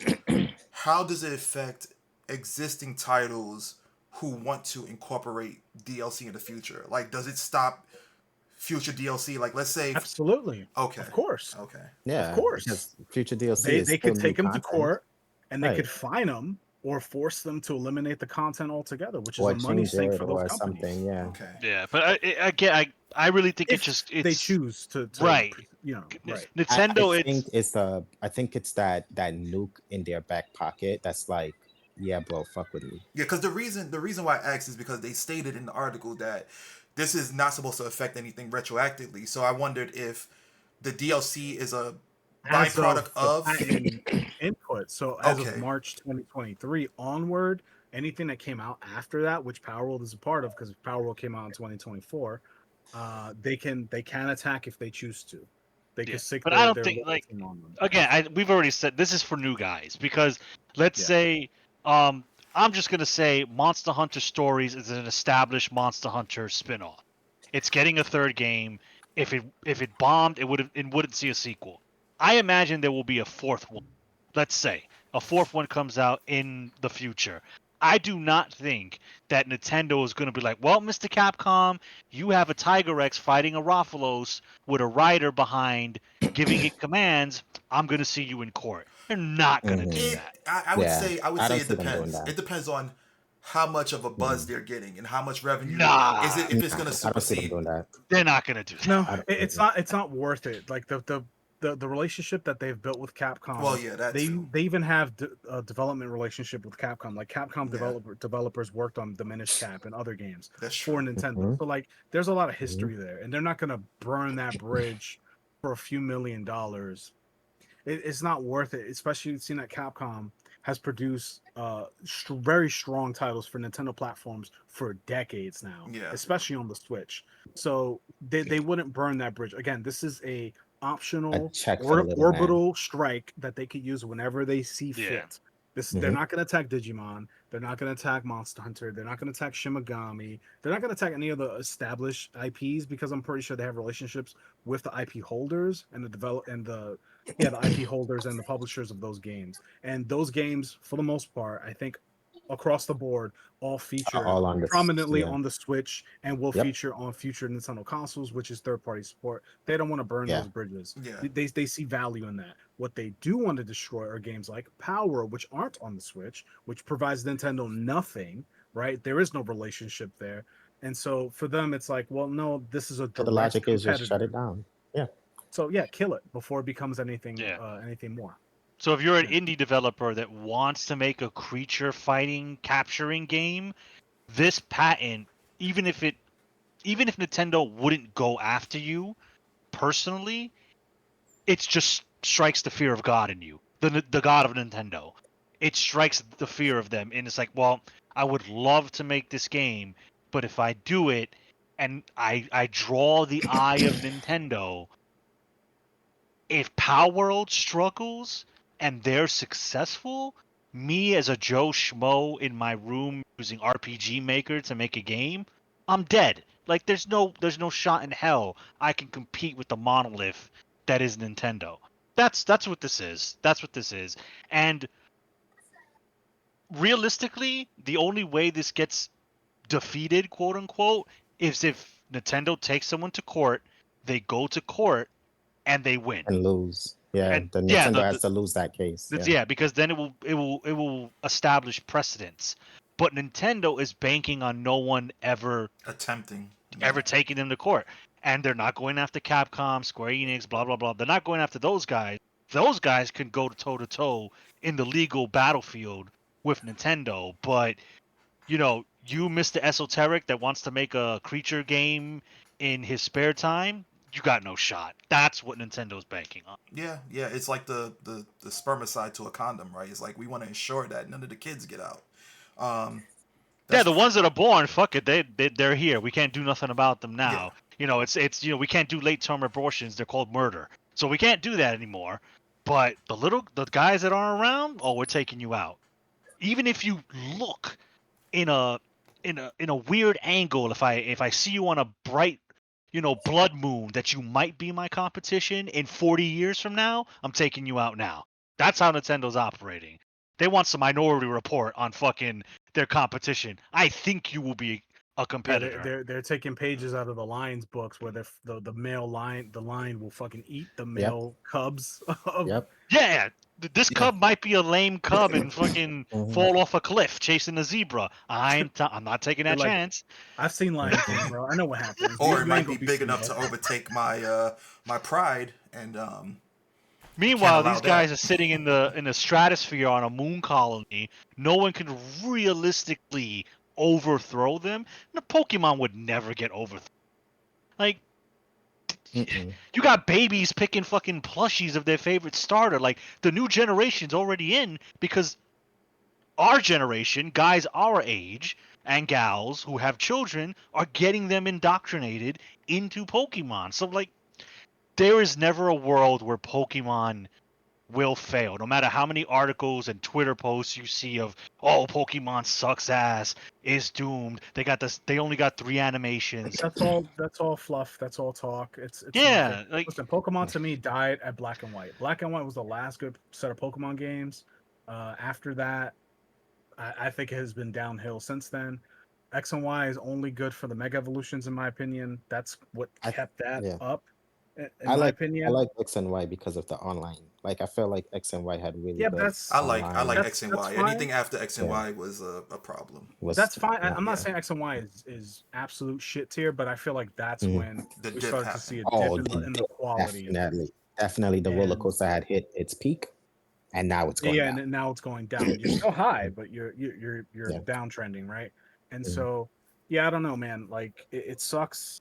how does it affect existing titles who want to incorporate DLC in the future? Like, does it stop future DLC? Like, let's say, absolutely, okay, of course, okay, of Yeah, course, because future DLC is they still could new take them to content. court and they Right. could fine them or force them to eliminate the content altogether, which is Or a money change sink it for those or companies something, yeah. okay. Yeah, but I really think it if just they it's choose to right. right. I Nintendo, think it's it's the I think it's that nuke in their back pocket that's like, yeah, bro, fuck with me. Yeah, because the reason why I asked is because they stated in the article that this is not supposed to affect anything retroactively. So I wondered if the DLC is a As byproduct of the of. patent input. So as of Okay, March 2023 onward, anything that came out after that, which Power World is a part of, because Power World came out in 2024, they can attack if they choose to. They yeah. could stick But I don't their think like loyalty on them. again, we've already said this is for new guys because let's Yeah. say I'm just gonna say Monster Hunter Stories is an established Monster Hunter spin-off. It's getting a third game. If it bombed, it wouldn't see a sequel. I imagine there will be a fourth one. Let's say a fourth one comes out in the future. I do not think that Nintendo is going to be like, well, Mr. Capcom, you have a Tiger X fighting a Rathalos with a rider behind giving it commands. I'm going to see you in court. They're not going to do Hmm. it. that. I would Yeah, say I would I say don't it see them doing depends. that. It depends on how much of a buzz Mhm. they're getting and how much revenue is Nah, it if it's Nah, gonna I don't see them supersede. doing that. they're not going to do that. No, I don't, it's not worth it. Like the relationship that they've built with Well, Capcom, yeah, that too. they even have a development relationship with Capcom. Like Capcom Yeah, developers worked on Diminish Cap and other games that's for true. Nintendo. Mhm, So like there's a lot of mhm. history there, and they're not gonna burn that bridge for a few $1 million, it's not worth it. Especially seeing that Capcom has produced very strong titles for Nintendo platforms for decades now, Yeah. especially on the Switch. So they wouldn't burn that bridge. Again, this is a optional check for the little man. orbital strike that they could use whenever they see Yeah. fit. They're Mhm. not going to attack Digimon. They're not going to attack Monster Hunter. They're not going to attack Shimigami. They're not going to attack any of the established IPs because I'm pretty sure they have relationships with the IP holders and the IP holders and the publishers of those games. And those games, for the most part, I think across the board, all feature All on the prominently yeah. on the Switch and will Yep. feature on future Nintendo consoles, which is third-party support. They don't want to burn Yeah. those bridges. Yeah. They see value in that. What they do want to destroy are games like Power, which aren't on the Switch, which provides Nintendo nothing, right? There is no relationship there. And so for them, it's like, well, no, this is a So the direct logic is just shut competitor. it down. Yeah. So yeah, kill it before it becomes anything Yeah. anything more. So if you're an Yeah. indie developer that wants to make a creature fighting capturing game, this patent, even if Nintendo wouldn't go after you personally, it just strikes the fear of God in you. The God of Nintendo. It strikes the fear of them, and it's like, well, I would love to make this game, but if I do it and I draw the eye of Nintendo, if Power World struggles and they're successful, me as a Joe Schmo in my room using RPG Maker to make a game, I'm dead. Like there's no shot in hell I can compete with the monolith that is Nintendo. That's what this is. That's what this is. And realistically, the only way this gets defeated, quote unquote, is if Nintendo takes someone to court, they go to court and they win. And lose. Yeah. And The yeah, Nintendo has to lose that case. Yeah. yeah, because then it will establish precedence. But Nintendo is banking on no one ever Attempting. taking them to court, and they're not going after Capcom, Square Enix, blah blah blah. They're not going after those guys. Those guys can go toe to toe in the legal battlefield with Nintendo. But you, Mr. Esoteric, that wants to make a creature game in his spare time, you got no shot. That's what Nintendo's banking on. Yeah, it's like the spermicide to a condom, right? It's like we want to ensure that none of the kids get out. Yeah, the ones that are born, fuck it, they're here. We can't do nothing about them now. It's we can't do late term abortions. They're called murder, so we can't do that anymore. But the guys that aren't around, oh, we're taking you out. Even if you look in a weird angle, if I see you on a bright, blood moon, that you might be my competition in 40 years from now, I'm taking you out now. That's how Nintendo's operating. They want some Minority Report on fucking their competition. I think you will be a Yeah, competitor. they're taking pages out of the Lions books where the male lion will fucking eat the male cubs. Yep. Yeah, this Yeah. cub might be a lame cub and fucking Mhm. fall off a cliff chasing a zebra. I'm not taking that They're like, chance. I've seen Lion King, bro. I know what happens. Or You it might ain't be gonna big enough to Simba. overtake my my pride, and Meanwhile, allow these guys that. are sitting in the stratosphere on a moon colony. No one can realistically overthrow them. The Pokemon would never get overthrown. Like, Mm-mm. you got babies picking fucking plushies of their favorite starter. Like, the new generation's already in because our generation, guys our age and gals who have children, are getting them indoctrinated into Pokemon. So, like, there is never a world where Pokemon will fail, no matter how many articles and Twitter posts you see of, oh, Pokemon sucks ass, is doomed. They only got 3 animations. That's all fluff. That's all talk. It's Yeah, nothing. like, Listen, Pokemon to me died at Black and White. Black and White was the last good set of Pokemon games. After that, I think it has been downhill since then. X and Y is only good for the Mega Evolutions, in my opinion. That's what I- kept that yeah. up, in I my like opinion. I like X and Y because of the online. Like I feel like X and Y had really Yeah, good. but that's I like online. X and that's Y. fine. Anything after X and Yeah. Y was a problem. Was That's fine. I'm Yeah. not saying X and Y is absolute shit tier, but I feel like that's Mhm. when The we dip started to happened. see a Oh, dip in the quality. definitely the roller And- coaster had hit its peak, and now it's going Yeah, down. and now it's going down. You're still high, but you're Yeah. downtrending, right? And Mhm. so, yeah, I don't know, man. Like it sucks.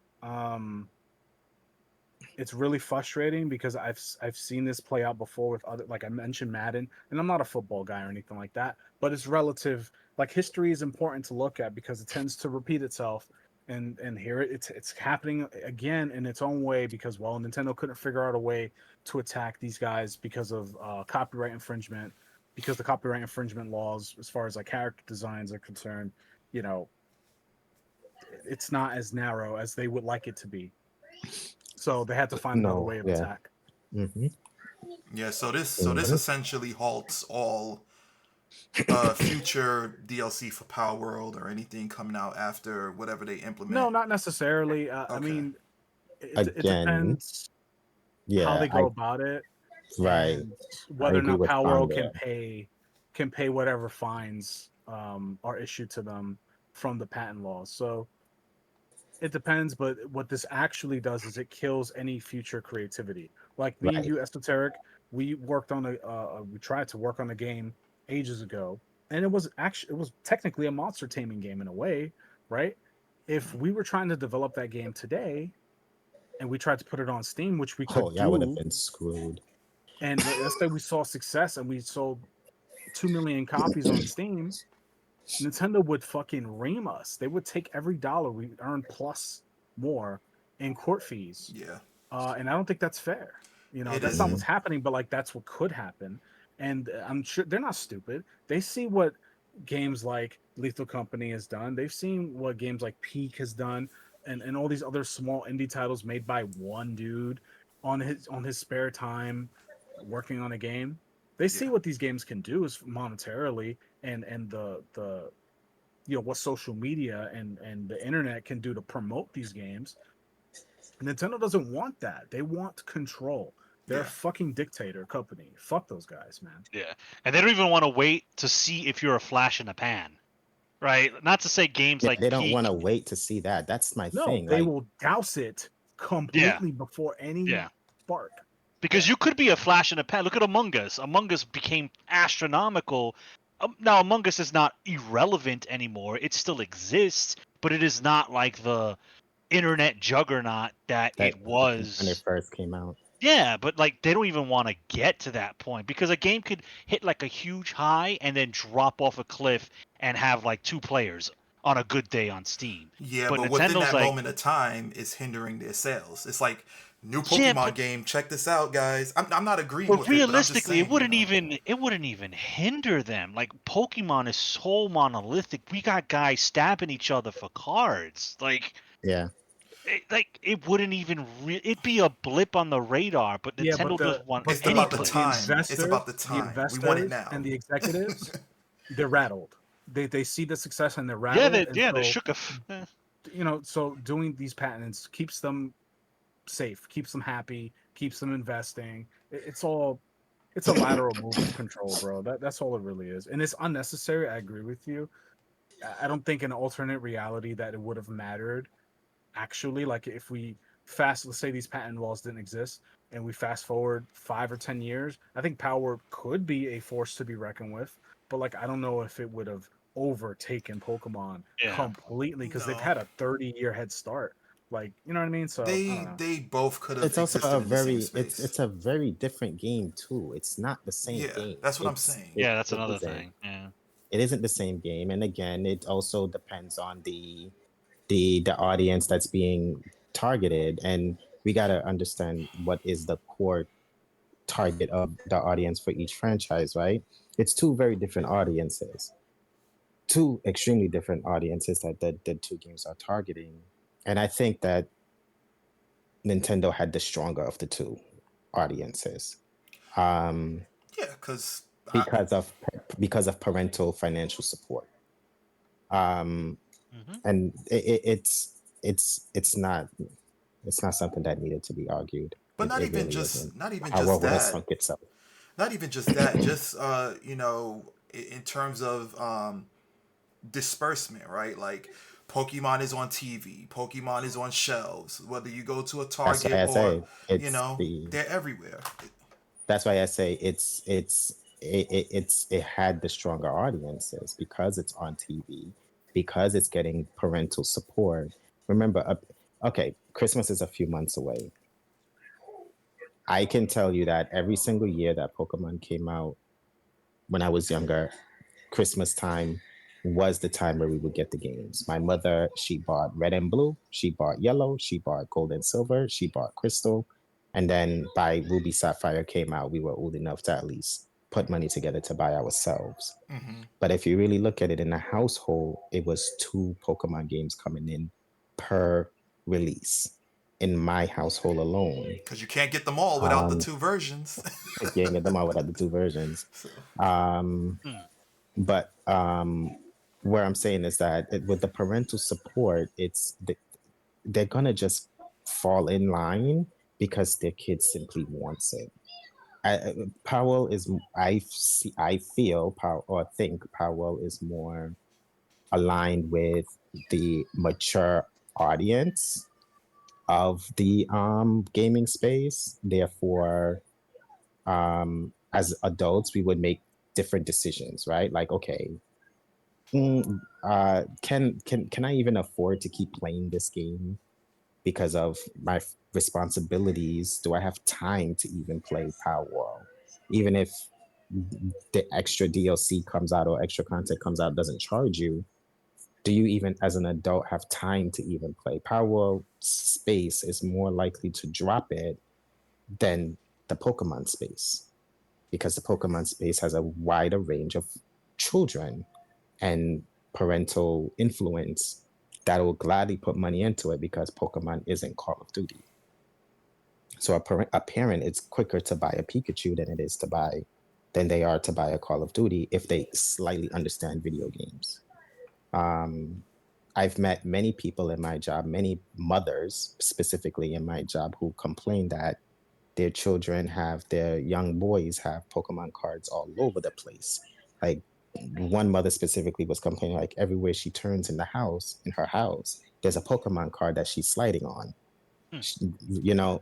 it's really frustrating because I've seen this play out before with other, like I mentioned Madden, and I'm not a football guy or anything like that, but it's relative. Like history is important to look at because it tends to repeat itself, and here it's happening again in its own way because well Nintendo couldn't figure out a way to attack these guys because of copyright infringement, because the copyright infringement laws as far as like character designs are concerned, you know, it's not as narrow as they would like it to be. So they had to find another No, way of yeah. attack. Hmm. Yeah, so this essentially halts all future DLC for Power World or anything coming out after whatever they No, implement. not necessarily. I Okay. mean, it Again, depends how yeah, they go about it right. and I whether or agree not with Power Sean World there. can pay whatever fines are issued to them from the patent laws. So it depends, but what this actually does is it kills any future creativity. Like me and Right. you, Esoteric, we worked on we tried to work on a game ages ago, and it was technically a monster taming game in a way, right? If we were trying to develop that game today and we tried to put it on Steam, which we Oh, could yeah, I would have do, been screwed. and let's say we saw success and we sold 2 million copies on Steam, Nintendo would fucking ream us. They would take every dollar we earn plus more in court fees. Yeah, And I don't think that's fair. You know, it that's not isn't. what's happening, but like that's what could happen. And I'm sure they're not stupid. They see what games like Lethal Company has done. They've seen what games like Peak has done, and all these other small indie titles made by one dude on his spare time working on a game. They see Yeah, what these games can do is monetarily and the you know what social media and the internet can do to promote these games. Nintendo doesn't want that. They want control. They're a yeah, fucking dictator company. Fuck those guys, man. Yeah, and they don't even want to wait to see if you're a flash in the pan, right? Not to say games Yeah, like they don't want Peak. to wait to see that. That's my No, thing. they Like, will douse it Yeah, completely before any yeah. spark. Because you could be a flash in the pan. Look at Among Us. Among Us became astronomical. Now Among Us is not irrelevant anymore. It still exists, but it is not like the internet juggernaut that that it when it was. first came out. Yeah, but like they don't even want to get to that point because a game could hit like a huge high and then drop off a cliff and have like 2 players on a good day on Steam. yeah. But But within Nintendo's that like, moment of time, is hindering their sales. It's like new yeah, Pokemon game. Check this out, guys. I'm not agreeing but with it, but I'm just realistically, saying, you know. it wouldn't even hinder them. Like Pokemon is so monolithic. We got guys stabbing each other for cards. Yeah. It wouldn't even it'd be a blip on the radar. But Yeah, Nintendo doesn't want It's any about the but the players. time. It's about the the time. We want it investors now. and the executives, they're rattled. They see the success and they're Yeah, rattled, and they so shook a. you know, so doing these patents keeps them safe, keeps them happy, keeps them investing. It's all it's a lateral move of control, bro. That's all it really is, and it's unnecessary. I agree with you. I don't think in an alternate reality that it would have mattered. Actually, like if we let's say these patent laws didn't exist, and we fast forward 5 or 10 years, I think Power could be a force to be reckoned with. But like, I don't know if it would have overtaken Pokemon Yeah. completely because they've No, had a 30-year head start. Like, you know what I mean? So I don't know. they both could have It's also a existed in the same very space. it's a very different game too. It's not the same Yeah, game. that's what I'm saying. Yeah, that's It another isn't. thing. Yeah. It isn't the same game. And again, it also depends on the audience that's being targeted. And we gotta understand what is the core target of the audience for each franchise, right? It's two very different audiences, two extremely different audiences that the two games are targeting. And I think that Nintendo had the stronger of the two audiences. Um, Yeah, because because of parental financial support. Um, Hmm. and it's not something that needed to be argued. but not It even really isn't. not even Power just would have that. sunk itself. Not even just that. Just you know, in terms of disbursement, right? Like Pokemon is on TV, Pokemon is on shelves. Whether you go to a That's why Target I or say you know, they're everywhere. that's why I say it had the stronger audiences because it's on TV, because it's getting parental support. Remember, okay, Christmas is a few months away. I can tell you that every single year that Pokemon came out when I was younger, Christmas time was the time where we would get the games. My mother, she bought red and blue, she bought yellow, she bought gold and silver, she bought crystal. And then by Ruby Sapphire came out, we were old enough to at least put money together to buy ourselves. Mm-hmm. But if you really look at it in a household, it was 2 Pokemon games coming in per release in my household alone. Because you can't get them all without the Um, 2 versions. Getting them out without the 2 versions. So, Um, Hmm. but where I'm saying is that with the parental support, they're gonna just fall in line because their kid simply wants it. Powell is I feel Powell or think Powell is more aligned with the mature audience of the gaming space. Therefore, as adults, we would make different decisions, right? Like, okay, can I even afford to keep playing this game because of my responsibilities? Do I have time to even play Power World? Even if the extra DLC comes out or extra content comes out doesn't charge you, do you even as an adult have time to even play? Power World space is more likely to drop it than the Pokemon space because the Pokemon space has a wider range of children and parental influence that will gladly put money into it because Pokemon isn't Call of Duty. So a parent is quicker to buy a Pikachu than they are to buy a Call of Duty if they slightly understand video games. I've met many people in my job, many mothers specifically in my job, who complain that their young boys have Pokemon cards all over the place. Like one mother specifically was complaining, like everywhere she turns in her house, there's a Pokemon card that she's sliding on. Hmm. You know,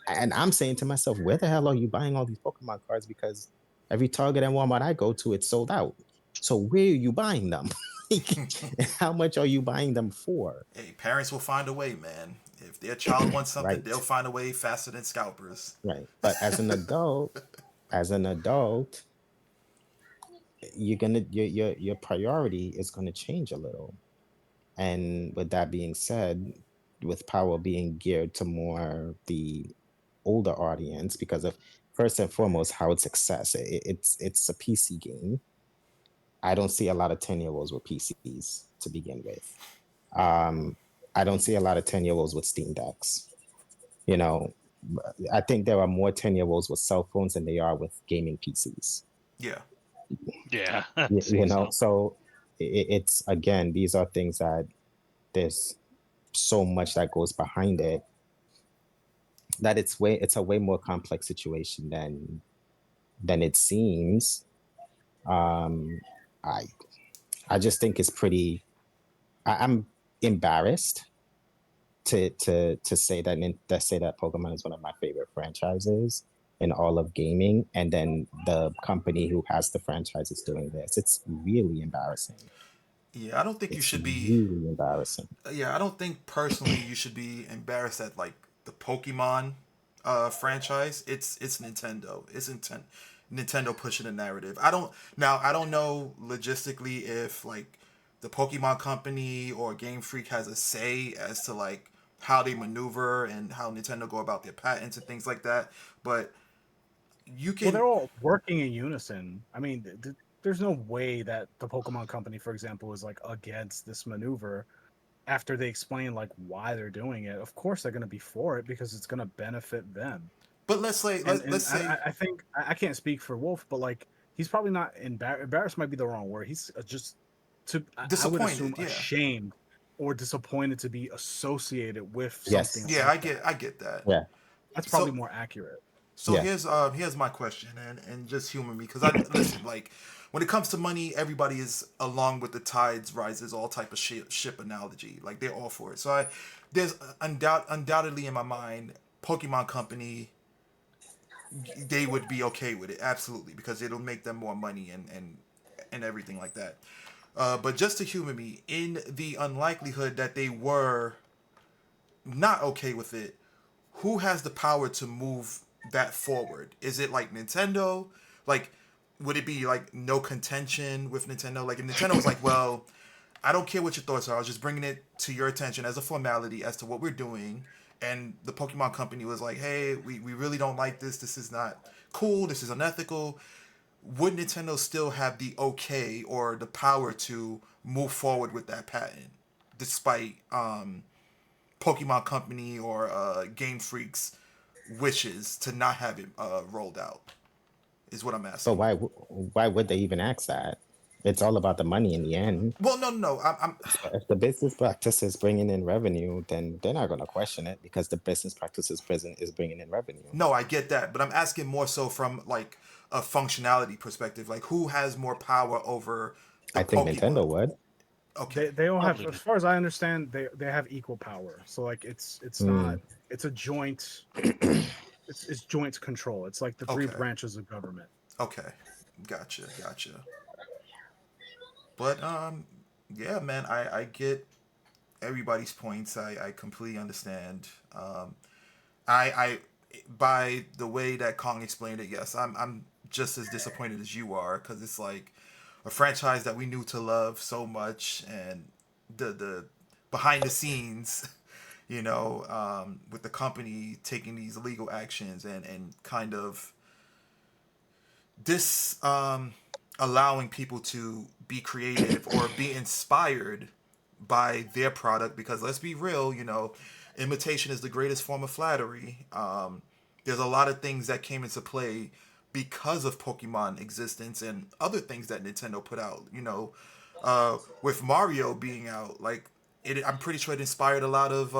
and I'm saying to myself, where the hell are you buying all these Pokemon cards? Because every Target and Walmart I go to, it's sold out. So where are you buying them? How much are you buying them for? hey, parents will find a way, man. If their child wants something, Right. they'll find a way faster than scalpers. Right. But as an adult, your priority is gonna change a little. And with that being said, with Power being geared to more the older audience because of first and foremost how it's success. It's a PC game. I don't see a lot of 10-year-olds with PCs to begin with. I don't see a lot of 10-year-olds with Steam Decks. You know, I think there are more 10-year-olds with cell phones than they are with gaming PCs. Yeah. Yeah. You know, so it's again, these are things that there's so much that goes behind it that it's a way more complex situation than it seems. Um, I I just think it's pretty. I'm embarrassed to say that Pokemon is one of my favorite franchises in all of gaming, and then the company who has the franchise is doing this. It's really embarrassing. Yeah, I don't think you It's should be. really embarrassing. Yeah, I don't think personally you should be embarrassed at like the Pokemon franchise. It's Nintendo. Nintendo pushing the narrative. I don't know logistically if like the Pokemon company or Game Freak has a say as to like how they maneuver and how Nintendo go about their patents and things like that. But you Well, can they're all working in unison. I mean, there's no way that the Pokemon Company, for example, is like against this maneuver after they explain like why they're doing it. Of course, they're going to be for it because it's going to benefit them. but let's say And let's say I think I can't speak for Wolf, but like he's probably not embarrassed. Might be the wrong word. He's just I would assume disappointed, yeah. ashamed or disappointed to be associated with Yes. something. Yeah, like that. I get that. Yeah. That's probably So more accurate. So Yeah. here's my question, and just humor me because I listen, like when it comes to money, everybody is along with the tides rises, all type of ship analogy, like they're all for it. So there's undoubtedly in my mind, Pokemon Company, they would be okay with it, absolutely, because it'll make them more money and everything like that. But just to humor me, in the unlikelihood that they were not okay with it, who has the power to move that forward? Is it like Nintendo? Like, would it be like no contention with Nintendo? Like, if Nintendo was like, well, I don't care what your thoughts are. I was just bringing it to your attention as a formality as to what we're doing. And the Pokemon company was like, hey, we really don't like this. This is not cool. This is unethical. Would Nintendo still have the okay or the power to move forward with that patent despite Pokemon Company or Game Freak's wishes to not have it rolled out? Is what I'm So asking. why would they even ask that? It's all about the money in the end. Well, no. I'm So if the business practice is bringing in revenue, then they're not going to question it because the business practice is bringing in revenue. no, I get that, but I'm asking more so from like a functionality perspective. Like, who has more power over the I think Pokemon? Nintendo would. Okay, They all have, Probably. as far as I understand, they have equal power. So like it's not, Mm. it's a joint, it's joint control. It's like the three okay, branches of government. okay. Gotcha. But yeah, man, I get everybody's points. I completely understand. I by the way that Kong explained it, yes, I'm just as disappointed as you are because it's like a franchise that we knew to love so much, and the behind the scenes, with the company taking these legal actions and kind of this allowing people to be creative or be inspired by their product, because let's be real, imitation is the greatest form of flattery. There's a lot of things that came into play because of Pokemon existence and other things that Nintendo put out. With Mario being out, like I'm pretty sure it inspired a lot of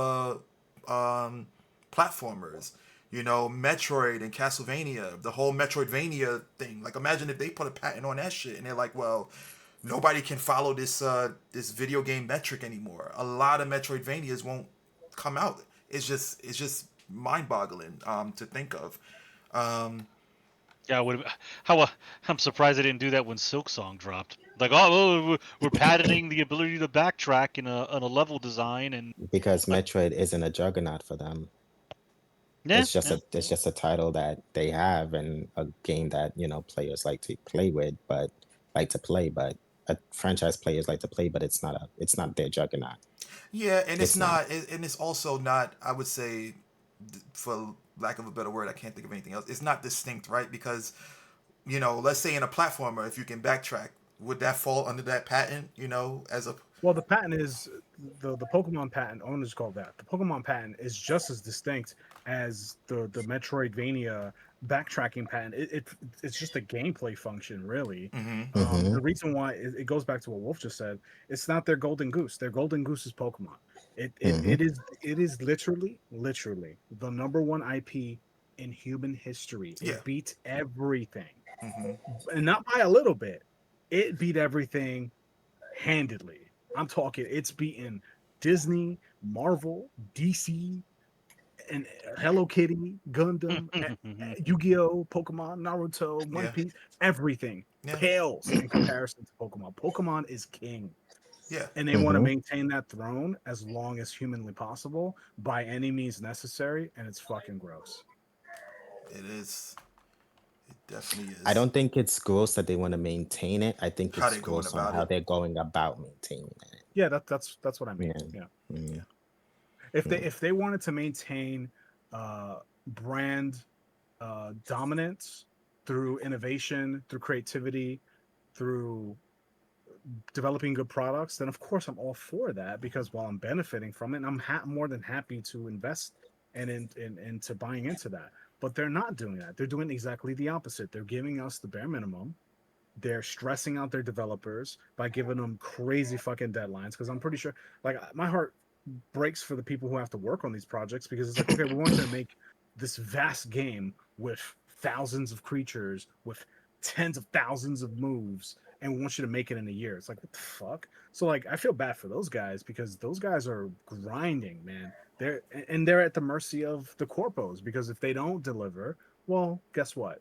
platformers. Metroid and Castlevania, the whole Metroidvania thing. Like, imagine if they put a patent on that shit and they're like, well, nobody can follow this video game metric anymore. A lot of Metroidvanias won't come out. It's just mind-boggling to think of. Um, Yeah, I'm surprised they didn't do that when Silk Song dropped. Like, oh, we're patenting the ability to backtrack in a level design, and Because like, Metroid isn't a juggernaut for them. yeah, yeah. It's just a title that they have and a game that, players like to play with, but but a franchise players like to play, but it's not their juggernaut. yeah, and it's It's not. not, and it's also not. I would say, for lack of a better word, I can't think of anything else. It's not distinct, right? Because let's say in a platformer, if you can backtrack, would that fall under that patent? As a Well, the patent is the Pokemon patent. Owners call that the Pokemon patent is just as distinct as the Metroidvania backtracking patent. It's just a gameplay function, really. mm-hmm, The Hmm. reason why it goes back to what Wolf just said. It's not their golden goose. Their golden goose is Pokemon. It it, Hmm. it is it is literally the number one IP in human history. yeah, It beats everything, mm-hmm, and not by a little bit. It beat everything handedly. I'm talking it's beaten Disney, Marvel, DC, and Hello Kitty, Gundam, Yu-Gi-Oh, Pokemon, Naruto, One yeah, Piece, everything yeah, pales in comparison to Pokemon. Pokemon is king, yeah. and they want to Hmm. maintain that throne as long as humanly possible by any means necessary, and it's fucking gross. It is. It definitely I is. don't think it's gross that they want to maintain it. I think How it's they going gross on about how it? they're going about maintaining it. Yeah, that's what I mean. Yeah. Yeah. Mm, Yeah. mm, If they wanted to maintain brand dominance through innovation, through creativity, through developing good products, then of course I'm all for that because while I'm benefiting from it, I'm more than happy to invest and into buying into that. But they're not doing that. They're doing exactly the opposite. They're giving us the bare minimum. They're stressing out their developers by giving them crazy fucking deadlines because I'm pretty sure, like, my heart breaks for the people who have to work on these projects because it's like, okay, we want you to make this vast game with thousands of creatures, with tens of thousands of moves, and we want you to make it in a year. It's like, what the fuck? So, like, I feel bad for those guys because those guys are grinding, man. They're at the mercy of the corpos because if they don't deliver, well, guess what?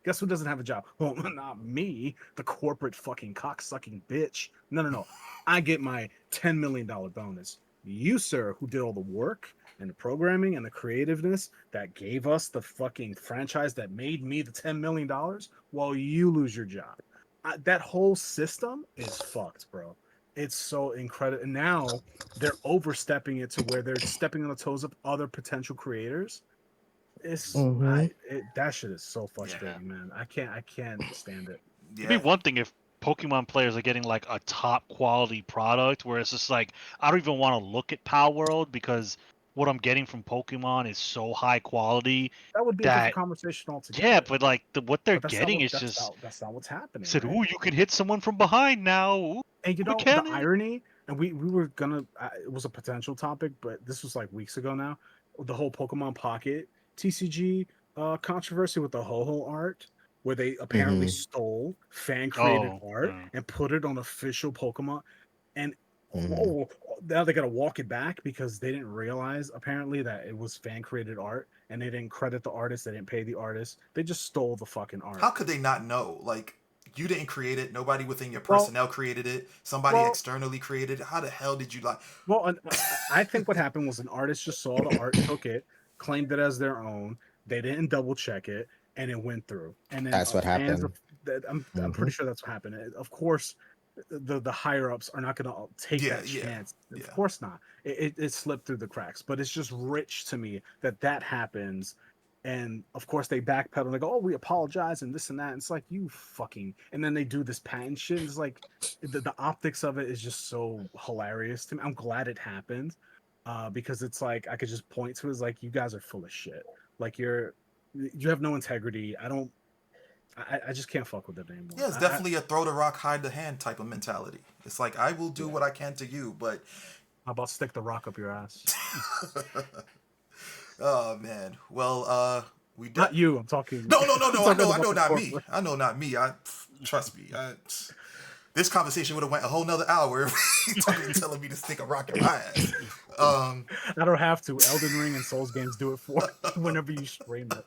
Guess who doesn't have a job? Well, not me, the corporate fucking cocksucking bitch. No. I get my $10 million bonus. You, sir, who did all the work and the programming and the creativeness that gave us the fucking franchise that made me the $10 million, while you lose your job. That whole system is fucked, bro. It's so incredible. And now they're overstepping it to where they're stepping on the toes of other potential creators. Mhm. That shit is so frustrating, man. I can't stand it. It'd be Yeah, one thing if Pokemon players are getting like a top quality product where it's just like I don't even want to look at Power World because what I'm getting from Pokemon is so high quality That would be a different that conversation altogether. yeah, but like what they're But that's not getting what is just that's not what's happening, said, right? "Ooh, you can hit someone from behind now." Ooh, And you know the mechanic. irony, and we were gonna it was a potential topic, but this was like weeks ago now. The whole Pokemon Pocket TCG controversy with the Ho-Oh art, where they apparently Mhm. stole fan created Oh, art and put it on official Pokemon, and Mhm. oh, now they gotta walk it back because they didn't realize apparently that it was fan created art, and they didn't credit the artist, they didn't pay the artist, they just stole the fucking art. how could they not know? Like, you didn't create it. Nobody within your Well, personnel created it. Somebody well, externally created it. How the hell did you like? I think what happened was an artist just saw the art, took it, claimed it as their own. They didn't double check it, and it went through. And then That's what fans happened. of that, I'm pretty Mhm. sure that's what happened. Of course, the higher ups are not going to take Yeah, that yeah, chance. Of yeah. course not. It slipped through the cracks. But it's just rich to me that that happens. And of course they backpedal and they go, "Oh, we apologize," and this and that. And it's like you fucking. And then they do this patent shit. And it's like the optics of it is just so hilarious to me. I'm glad it happened, because it's like I could just point to it as like you guys are full of shit. Like you have no integrity. I just can't fuck with it anymore. Yeah, it's definitely a throw the rock, hide the hand type of mentality. It's like I will do Yeah. what I can to you, but How about stick the rock up your ass? oh man. Well, we Not de- you. I'm talking. no, no, no, I'm no. talking I about know, the not me. corporate. I know, not me. Trust me. This conversation would have went a whole nother hour if you started telling me to stick a rock in my ass. Um, I don't have to. Elden Ring and Souls games do it for whenever you stream it.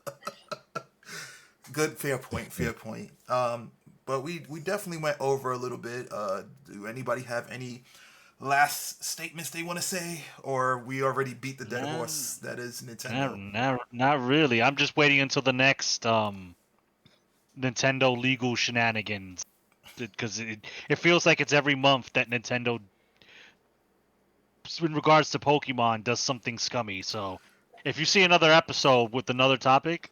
good, fair point, fair point. But we definitely went over a little bit. Do anybody have any last statements they want to say, or we already beat the dead nah, horse that is Nintendo? not really. I'm just waiting until the next Nintendo legal shenanigans because it feels like it's every month that Nintendo, in regards to Pokemon, does something scummy. So if you see another episode with another topic,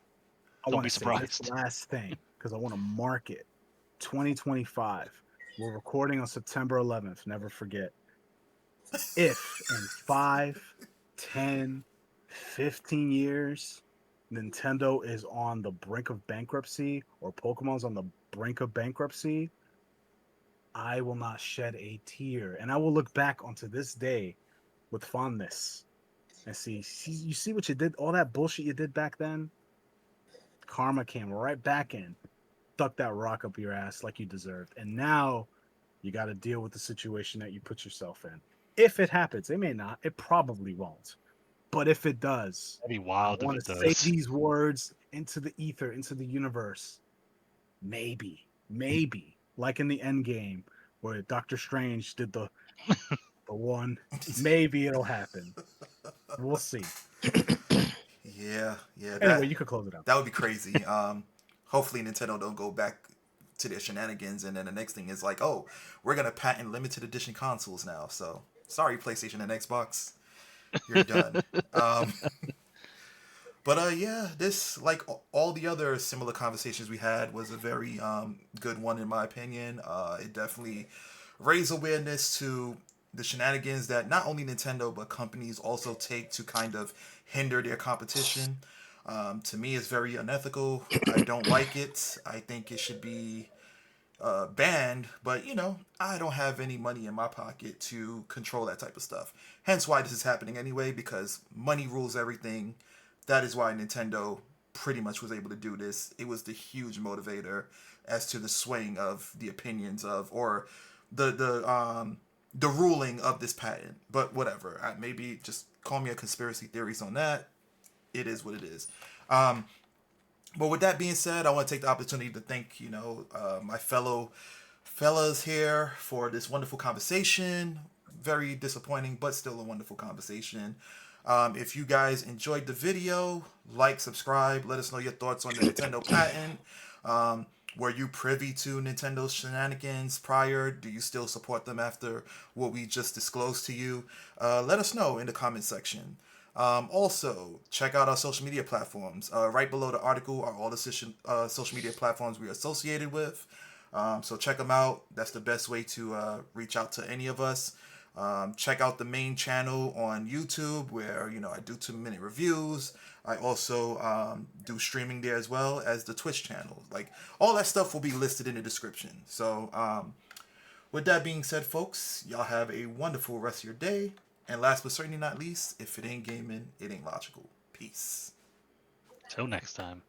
I don't want be to say this surprised. last thing because I want to mark it. 2025. We're recording on September 11th. Never forget. If in 5, 10, 15 years, Nintendo is on the brink of bankruptcy or Pokemon's on the brink of bankruptcy, I will not shed a tear. And I will look back onto this day with fondness and you see what you did, all that bullshit you did back then? Karma came right back in, stuck that rock up your ass like you deserved. And now you got to deal with the situation that you put yourself in. If it happens, it may not, it probably won't. But if it does, That'd be I wild if want it to say does. these words into the ether, into the universe. Maybe, like in the end game where Doctor Strange did the one. Maybe it'll happen. We'll see. Yeah, yeah, Anyway, you could close it out. that would be crazy. Hopefully Nintendo don't go back to their shenanigans, and then the next thing is like, oh, we're gonna patent limited edition consoles now. So sorry, PlayStation and Xbox, you're done. um, but yeah, this like all the other similar conversations we had was a very good one in my opinion. It definitely raised awareness to the shenanigans that not only Nintendo but companies also take to kind of hinder their competition. To me, it's very unethical. I don't like it. I think it should be banned, but I don't have any money in my pocket to control that type of stuff. Hence why this is happening anyway, because money rules everything. That is why Nintendo pretty much was able to do this. It was the huge motivator as to the swaying of the opinions of, or the ruling of this patent. But whatever, maybe just call me a conspiracy theorist on that. It is what it is. But with that being said, I want to take the opportunity to thank my fellow fellas here for this wonderful conversation. very disappointing, but still a wonderful conversation. If you guys enjoyed the video, like, subscribe, let us know your thoughts on the Nintendo patent. Were you privy to Nintendo's shenanigans prior? Do you still support them after what we just disclosed to you? Let us know in the comment section. Also, check out our social media platforms. Right below the article are all the social media platforms we are associated with. So check them out. That's the best way to reach out to any of us. Check out the main channel on YouTube where, I do 2-minute reviews. I also do streaming there as well as the Twitch channel. Like, all that stuff will be listed in the description. So with that being said, folks, y'all have a wonderful rest of your day. And last but certainly not least, if it ain't gaming, it ain't logical. Peace. Till next time.